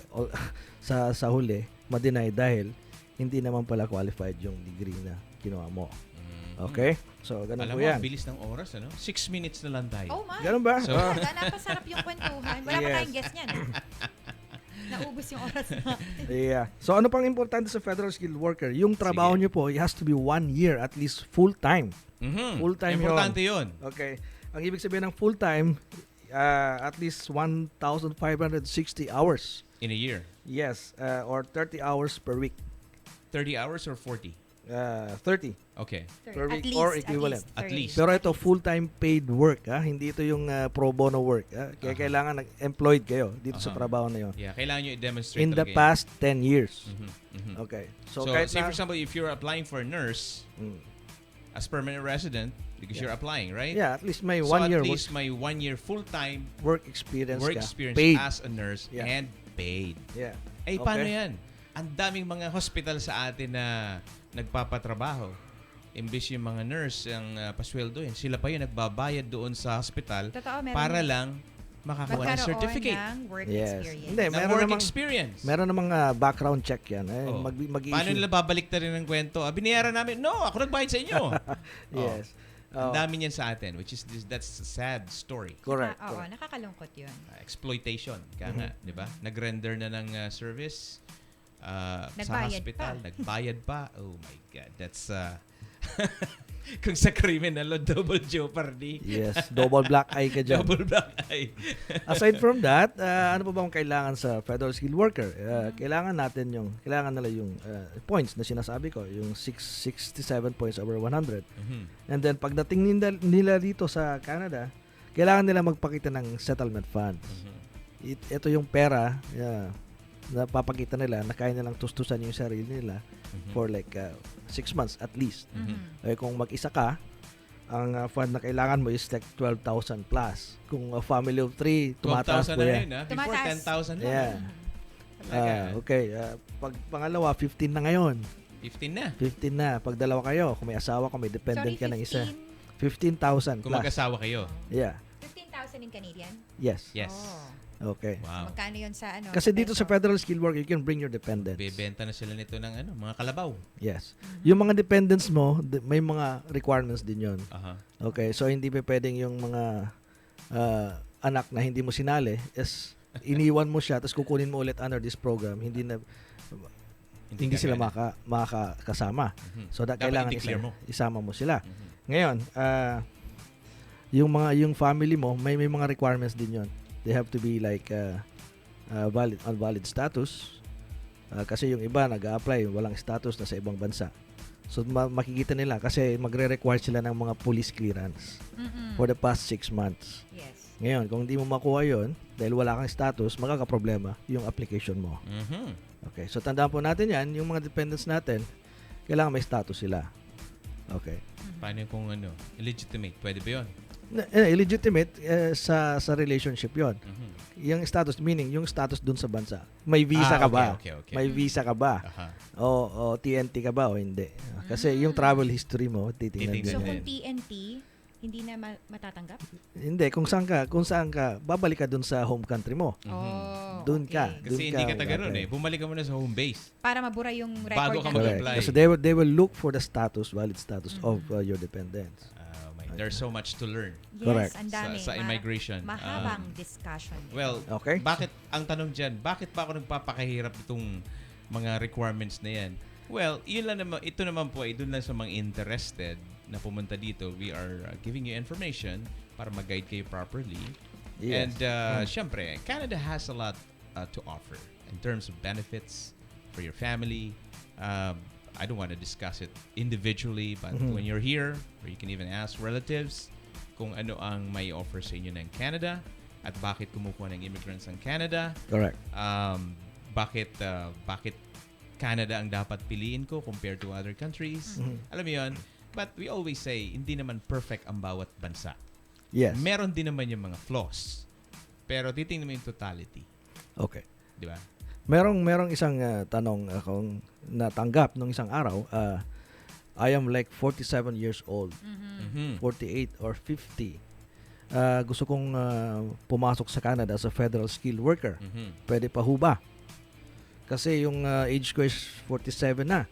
Speaker 2: sa huli, ma-deny dahil hindi naman pala qualified yung degree na kinuha mo. Okay? So, ganun
Speaker 3: Alam
Speaker 2: po
Speaker 3: mo,
Speaker 2: yan.
Speaker 3: ang bilis ng oras, 6 minutes na lang tayo.
Speaker 4: Oh my.
Speaker 2: Ganun ba?
Speaker 3: So,
Speaker 4: Napasarap yung kwentuhan. Wala pa tayong guest niyan. Naubos yung oras natin.
Speaker 2: Yeah. So, ano pang importante sa federal skilled worker? Yung trabaho nyo po, it has to be 1 year at least full-time. Full-time
Speaker 3: importante yun.
Speaker 2: Okay. Ang ibig sabihin ng full-time, at least 1,560 hours.
Speaker 3: In a year?
Speaker 2: Yes. Or 30 hours per week.
Speaker 3: 30 hours or 40?
Speaker 2: 30.
Speaker 3: Okay.
Speaker 2: Per week
Speaker 4: At least,
Speaker 2: or equivalent.
Speaker 3: At least.
Speaker 2: Pero ito full-time paid work, hindi ito yung pro bono work. Kaya kailangan employed kayo dito sa trabaho na yun.
Speaker 3: Yeah, kailangan nyo i-demonstrate
Speaker 2: In the past 10 years. Okay.
Speaker 3: So say for example, if you're applying for a nurse as permanent resident, because you're applying, right?
Speaker 2: Yeah, at least may
Speaker 3: so
Speaker 2: 1 year
Speaker 3: at least may 1 year full-time
Speaker 2: work experience
Speaker 3: paid as a nurse and paid.
Speaker 2: Yeah.
Speaker 3: Paano yan? Ang daming mga hospital sa atin na nagpapatrabaho. Imbis yung mga nurse ang pasweldohin, sila pa yung nagbabayad doon sa hospital para lang makakuha ng certificate.
Speaker 4: Ng work experience.
Speaker 2: Hindi,
Speaker 3: experience.
Speaker 2: Meron namang background check yan.
Speaker 3: Paano nila babalik rin ng kwento? Binayaran namin. No, ako nagbayad sa inyo.
Speaker 2: Yes.
Speaker 3: Ang dami niyan sa atin, which is that's a sad story.
Speaker 2: Correct.
Speaker 4: Oo, nakakalungkot yun.
Speaker 3: Exploitation. Kaya nga, di ba? Nag-render na ng service sa hospital. Nagbayad pa. Oh my God. That's kung sa criminal, double jeopardy.
Speaker 2: Yes, double black eye ka dyan.
Speaker 3: Double black eye.
Speaker 2: Aside from that, ano pa bang kailangan sa federal skilled worker? Kailangan nila yung points na sinasabi ko, yung 67 points over 100. And then pagdating nila dito sa Canada, kailangan nila magpakita ng settlement funds. Ito yung pera, na papakita nila na kaya nilang tustusan yung sarili nila for like 6 months at least. Kung mag-isa ka, ang fund na kailangan mo is like 12,000 plus. Kung family of 3, tumataas po yan.
Speaker 3: 12,000 na rin, before 10,000 na.
Speaker 2: Yeah. Okay. Pag pangalawa, 15 na ngayon.
Speaker 3: 15 na?
Speaker 2: 15 na. Pag dalawa kayo, kung may asawa, kung may dependent ka ng isa. 15,000 plus.
Speaker 3: Kung mag-asawa kayo?
Speaker 2: Yeah.
Speaker 4: 15,000 in Canadian?
Speaker 2: Yes. Okay.
Speaker 3: Wow.
Speaker 4: Magkano yun sa
Speaker 2: Kasi dito sa federal skilled work, you can bring your dependents.
Speaker 3: Bebenta na sila nito ng mga kalabaw.
Speaker 2: Yes. Yung mga dependents mo, may mga requirements din yon. Okay, so hindi pa pwedeng yung mga anak na hindi mo sinali is iniwan mo siya tapos kukunin mo ulit under this program, hindi sila makakasama. So kailangan isama mo sila. Ngayon, yung family mo, may mga requirements din yon. They have to be like valid status. Kasi yung iba nag-a-apply, walang status na sa ibang bansa. So makikita nila kasi magre-require sila ng mga police clearance for the past 6 months.
Speaker 4: Yes.
Speaker 2: Ngayon, kung hindi mo makuha yon dahil wala kang status, magkakaproblema yung application mo. Okay, so tandaan po natin yan, yung mga dependents natin, kailangan may status sila. Okay.
Speaker 3: Paano kung illegitimate? Pwede ba yun?
Speaker 2: Illegitimate sa relationship yon. Yung status, meaning yung status dun sa bansa. May visa ka ba?
Speaker 3: Okay.
Speaker 2: May visa ka ba? O TNT ka ba o hindi? Kasi yung travel history mo, titingnan din.
Speaker 4: So kung TNT, hindi na matatanggap?
Speaker 2: Hindi, kung saan ka, babalik ka dun sa home country mo. Doon ka.
Speaker 3: Kasi hindi ka taga ron Bumalik ka muna sa home base.
Speaker 4: Para mabura yung record.
Speaker 3: Bago ka mag-apply.
Speaker 2: Kasi they will look for the valid status of your dependents.
Speaker 3: There's so much to learn.
Speaker 4: Yes,
Speaker 2: correct.
Speaker 4: Ang dami.
Speaker 3: Sa immigration.
Speaker 4: Mahabang discussion.
Speaker 3: Well, bakit ang tanong dyan, bakit pa ako nagpapakahirap itong mga requirements na yan? Well, ito naman po ay doon lang sa mga interested na pumunta dito. We are giving you information para mag-guide kayo properly.
Speaker 2: Yes.
Speaker 3: And syempre, Canada has a lot to offer in terms of benefits for your family. I don't want to discuss it individually, but when you're here, or you can even ask relatives kung ano ang may offer sa inyo ng Canada at bakit kumukuha ng immigrants ng Canada.
Speaker 2: Correct.
Speaker 3: Bakit Canada ang dapat piliin ko compared to other countries. Alam mo yun? But we always say, hindi naman perfect ang bawat bansa.
Speaker 2: Yes.
Speaker 3: Meron din naman yung mga flaws. Pero titingnan mo yung totality.
Speaker 2: Okay.
Speaker 3: Di ba?
Speaker 2: Merong isang tanong akong natanggap nung isang araw. I am like 47 years old, 48 or 50. Gusto kong pumasok sa Canada as a federal skilled worker. Pwede pa ho ba? Kasi yung age ko is 47 na.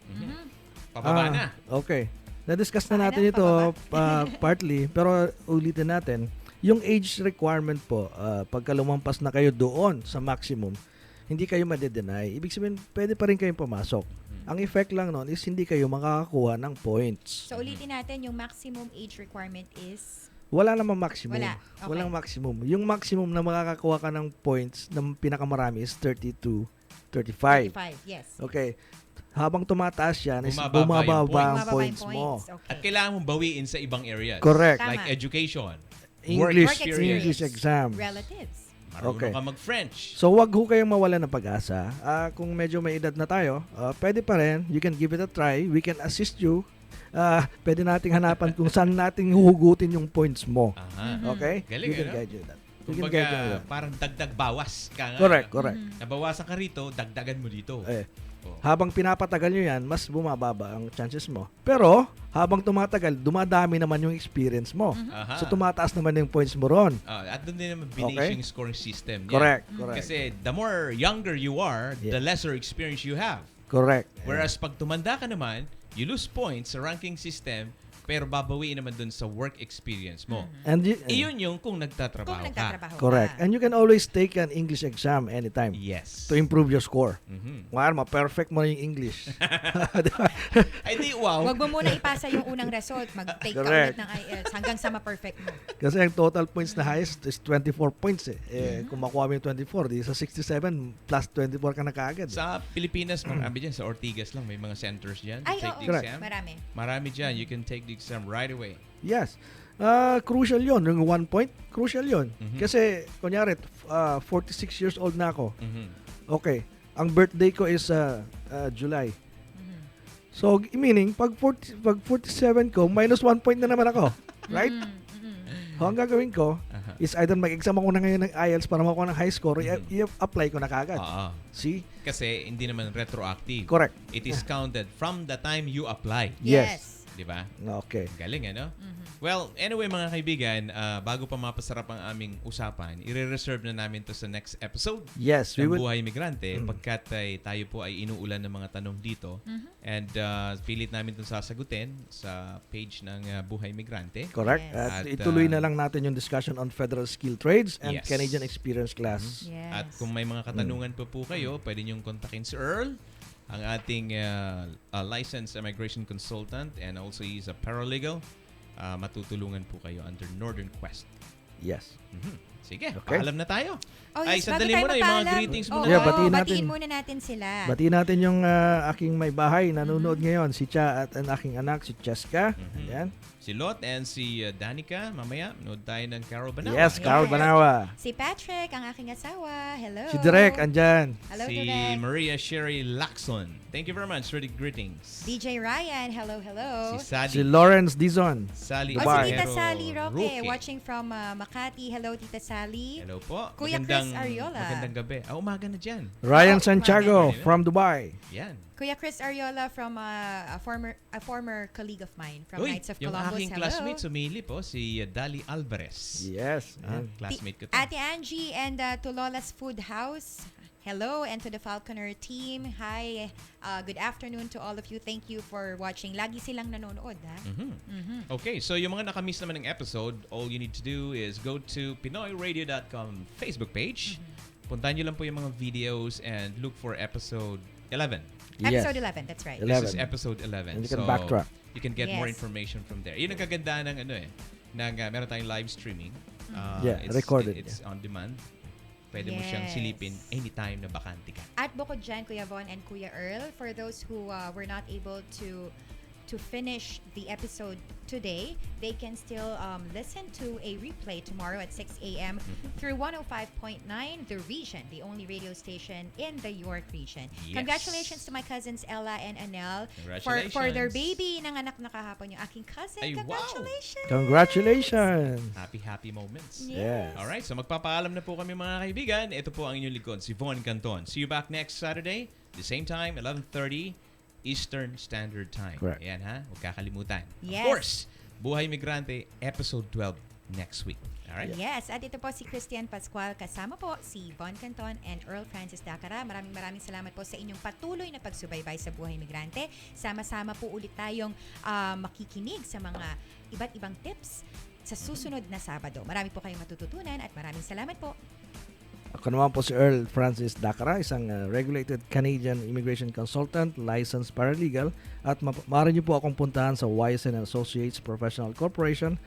Speaker 3: Pababa na.
Speaker 2: Okay. Na-discuss na natin ito partly, pero ulitin natin. Yung age requirement po, pagka lumampas na kayo doon sa maximum, hindi kayo made-deny. Ibig sabihin, pwede pa rin kayong pumasok. Ang effect lang nun is hindi kayo makakakuha ng points.
Speaker 4: So, ulitin natin, yung maximum age requirement is?
Speaker 2: Wala namang maximum.
Speaker 4: Wala. Okay.
Speaker 2: Walang maximum. Yung maximum na makakakuha ka ng points ng pinakamarami is 32, 35.
Speaker 4: 35, yes.
Speaker 2: Okay. Habang tumataas yan, is
Speaker 3: Bumababa
Speaker 2: bumababa ang
Speaker 4: yung
Speaker 2: points
Speaker 4: points
Speaker 2: mo.
Speaker 4: Okay.
Speaker 3: At kailangan mong bawiin sa ibang areas.
Speaker 2: Correct.
Speaker 3: Like
Speaker 4: Tama.
Speaker 3: education,
Speaker 2: English,
Speaker 3: work experience,
Speaker 2: English exam.
Speaker 4: Relatives.
Speaker 3: marunong
Speaker 2: Okay.
Speaker 3: ka mag-French.
Speaker 2: So wag ho kayong mawala ng pag-asa. Kung medyo may edad na tayo, pwede pa rin. You can give it a try. We can assist you. Pwede nating hanapan kung saan nating huhugutin yung points mo.
Speaker 3: Aha.
Speaker 2: Okay?
Speaker 3: Galing,
Speaker 2: You can
Speaker 3: ano?
Speaker 2: guide you that. You can
Speaker 3: Kumbaga,
Speaker 2: guide you that.
Speaker 3: parang dagdag bawas ka nga.
Speaker 2: Correct.
Speaker 3: Nabawasan ka rito, dagdagan mo dito.
Speaker 2: Habang pinapatagal nyo yan, mas bumababa ang chances mo. Pero, habang tumatagal, dumadami naman yung experience mo.
Speaker 3: Aha.
Speaker 2: So, tumataas naman yung points mo ron.
Speaker 3: At doon din naman binase yung scoring system niya.
Speaker 2: Correct.
Speaker 3: Kasi the more younger you are, the lesser experience you have.
Speaker 2: Correct.
Speaker 3: Whereas pag tumanda ka naman, you lose points sa ranking system, pero babawiin naman dun sa work experience mo.
Speaker 2: And
Speaker 3: Iyon yung kung nagtatrabaho ka.
Speaker 2: Correct. And you can always take an English exam anytime.
Speaker 3: Yes.
Speaker 2: To improve your score.
Speaker 3: Mhm.
Speaker 2: Ma-perfect mo na yung English.
Speaker 3: Ay di, wow.
Speaker 4: Huwag mo muna ipasa yung unang result. Mag-take ka
Speaker 2: Correct.
Speaker 4: ulit ng IELTS hanggang sa ma-perfect mo.
Speaker 2: Kasi ang total points na highest is 24 points kung makuha mo yung 24, di sa 67 plus 24 ka na kaagad.
Speaker 3: Sa Pilipinas, marami dyan. Sa Ortigas lang, may mga centers dyan.
Speaker 4: Ay,
Speaker 3: Take the
Speaker 4: oo.
Speaker 3: exam.
Speaker 4: Marami.
Speaker 3: Marami dyan. You can take the exam right away.
Speaker 2: Yes. Crucial yon yung 1 point. Crucial yon Kasi, kunyari, 46 years old na ako. Okay. Ang birthday ko is July. So, meaning, pag 47 ko, minus 1 point na naman ako. Right? So, ang gagawin ko is either mag-exam ako na ngayon ng IELTS para makuha ng high score, i-apply ko na kagad. See?
Speaker 3: Kasi hindi naman retroactive.
Speaker 2: Correct.
Speaker 3: It is counted from the time you apply.
Speaker 2: Yes.
Speaker 3: Di ba?
Speaker 2: Okay.
Speaker 3: Galing, ano? Well, anyway mga kaibigan, bago pa mapasarap ang aming usapan, i-reserve na namin to sa next episode.
Speaker 2: Yes, we
Speaker 3: ng
Speaker 2: will.
Speaker 3: Buhay Migrante, pagkat tayo po ay inuulan ng mga tanong dito. And pilit namin itong sasagutin sa page ng Buhay Migrante.
Speaker 2: Correct. At ituloy na lang natin yung discussion on federal skill trades and
Speaker 3: Yes.
Speaker 2: Canadian experience class.
Speaker 3: At kung may mga katanungan pa po kayo, pwede niyong kontakin si Earl, ang ating licensed immigration consultant, and also he's a paralegal. Matutulungan po kayo under Northern Quest.
Speaker 2: Yes.
Speaker 3: Sige,
Speaker 2: Okay.
Speaker 3: paalam na tayo.
Speaker 4: Oh,
Speaker 3: Ay,
Speaker 4: yes,
Speaker 3: sandali
Speaker 4: bago tayo
Speaker 3: muna yung mga
Speaker 4: magpaalam.
Speaker 3: greetings muna.
Speaker 2: Yeah, batiin natin.
Speaker 4: Batiin muna natin sila.
Speaker 2: Batiin natin yung aking may bahay nanonood ngayon, si Cha at ang aking anak, si Cheska. Ayan.
Speaker 3: Si Lot and si Danica, mamaya, nood tayo ng Carol Banawa.
Speaker 2: Yes, Carl Banawa.
Speaker 4: Si Patrick, ang aking asawa. Hello.
Speaker 2: Si Direk, andyan.
Speaker 4: Hello,
Speaker 3: Si
Speaker 4: Direk.
Speaker 3: Maria Sherry Lacson. Thank you very much for the greetings.
Speaker 4: DJ Ryan, hello.
Speaker 3: Si Sally.
Speaker 2: Si Lawrence Dizon.
Speaker 3: Sally
Speaker 4: Oh, si Tita
Speaker 3: Guerrero
Speaker 4: Sally Roque,
Speaker 3: Roque.
Speaker 4: watching from Makati. Hello, Tita Sally.
Speaker 3: Hello po.
Speaker 4: Kuya Chris Ariola.
Speaker 3: Magandang gabi. Umaga na dyan.
Speaker 2: Ryan
Speaker 4: Oh,
Speaker 2: Santiago
Speaker 3: umaga.
Speaker 2: from Dubai.
Speaker 3: Yan.
Speaker 4: Kuya Chris Ariola from a former colleague of mine from
Speaker 3: Uy,
Speaker 4: Knights of
Speaker 3: yung
Speaker 4: Columbus.
Speaker 3: aking
Speaker 4: Hello.
Speaker 3: classmate sumili po, si Dali Alvarez.
Speaker 2: Yes.
Speaker 3: Classmate ko to.
Speaker 4: Ate Angie and to Lola's Food House. Hello, and to the Falconer team. Hi. Good afternoon to all of you. Thank you for watching. Lagi silang nanonood, ha?
Speaker 3: Okay, so yung mga nakamiss naman ng episode, all you need to do is go to PinoyRadio.com Facebook page. Puntahan nyo lang po yung mga videos and look for episode 11.
Speaker 4: Episode 11, that's right.
Speaker 3: This is episode 11.
Speaker 2: And you can backtrack.
Speaker 3: You can get more
Speaker 4: Yes.
Speaker 3: information from there. Yun ang kaganda ng meron tayong live streaming.
Speaker 2: Recorded.
Speaker 3: It's on demand. Pwede mo siyang
Speaker 4: Yes.
Speaker 3: silipin anytime na bakante ka.
Speaker 4: At bukod dyan, Kuya Von and Kuya Earl, for those who were not able to to finish the episode today, they can still listen to a replay tomorrow at 6 a.m. through 105.9 The Region, the only radio station in the York region.
Speaker 3: Yes.
Speaker 4: Congratulations to my cousins Ella and Anel
Speaker 3: Congratulations.
Speaker 4: for their baby. Nanganak na kahapon yung aking cousin.
Speaker 3: Ay, wow.
Speaker 4: Congratulations!
Speaker 2: Congratulations!
Speaker 3: Happy moments.
Speaker 2: Yes.
Speaker 3: Alright, so magpapaalam na po kami mga kaibigan. Ito po ang inyong likod, si Von Canton. See you back next Saturday, the same time, 11:30 Eastern Standard Time.
Speaker 2: Correct.
Speaker 3: Ayan ha, huwag kakalimutan.
Speaker 4: Yes.
Speaker 3: Of course, Buhay Migrante, episode 12 next week. Alright?
Speaker 4: Yes, at ito po si Christian Pascual, kasama po si Von Canton and Earl Francis Dacara. Maraming salamat po sa inyong patuloy na pagsubaybay sa Buhay Migrante. Sama-sama po ulit tayong makikinig sa mga iba't ibang tips sa susunod na Sabado. Marami po kayong matututunan at maraming salamat po.
Speaker 2: Ako naman po si Earl Francis Dacara, isang regulated Canadian immigration consultant, licensed paralegal, at maaari niyo po akong puntahan sa Wyson & Associates Professional Corporation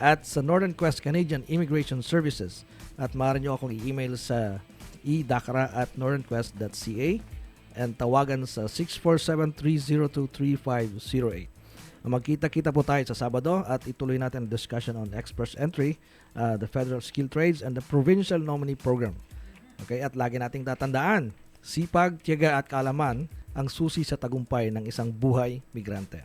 Speaker 2: at sa Northern Quest Canadian Immigration Services, at maaari niyo akong i-email sa edacara@northernquest.ca and tawagan sa 647-302-3508. Magkita-kita po tayo sa Sabado at ituloy natin ang discussion on express entry, the federal skill trades, and the provincial nominee program. Okay, at lagi nating tatandaan, sipag, tiyaga at kaalaman ang susi sa tagumpay ng isang buhay migrante.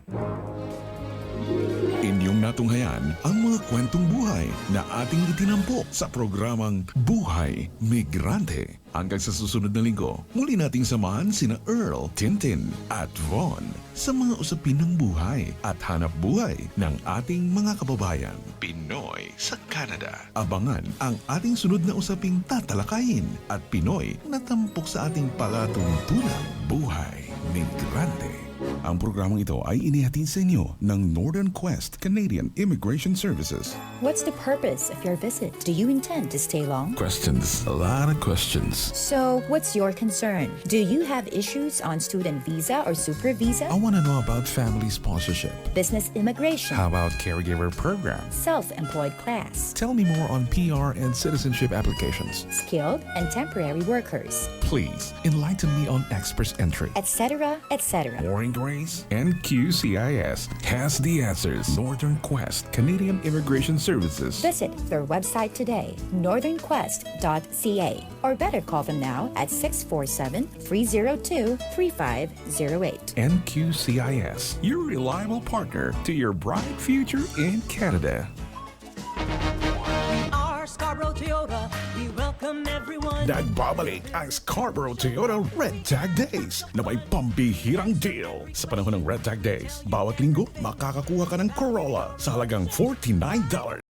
Speaker 1: Inyong natunghayan ang mga kwentong buhay na ating itinampok sa programang Buhay Migrante. Hanggang sa susunod na linggo, muli nating samahan sina Earl, Tintin at Von sa mga usapin ng buhay at hanap buhay ng ating mga kababayan Pinoy sa Canada. Abangan ang ating sunod na usaping tatalakayin at Pinoy na tampok sa ating palatuntunang Buhay Migrante. Ang programang ito ay inihatid sa inyo ng Northern Quest Canadian Immigration Services.
Speaker 5: What's the purpose of your visit? Do you intend to stay long?
Speaker 1: Questions. A lot of questions.
Speaker 5: So, what's your concern? Do you have issues on student visa or super visa?
Speaker 1: I want to know about family sponsorship.
Speaker 5: Business immigration?
Speaker 1: How about caregiver program?
Speaker 5: Self-employed class?
Speaker 1: Tell me more on PR and citizenship applications.
Speaker 5: Skilled and temporary workers?
Speaker 1: Please enlighten me on express entry.
Speaker 5: Etc., etc.
Speaker 1: More inquiries? And QCIS has the answers. Northern Quest Canadian Immigration Services.
Speaker 5: Visit their website today, northernquest.ca, or better call them now at 647-302-3508.
Speaker 1: NQCIS, your reliable partner to your bright future in Canada.
Speaker 12: Scarborough Toyota, we welcome everyone.
Speaker 1: Nagbabalik ang Scarborough Toyota Red Tag Days na may pambihirang deal. Sa panahon ng Red Tag Days, bawat linggo makakakuha ka ng Corolla sa halagang $49.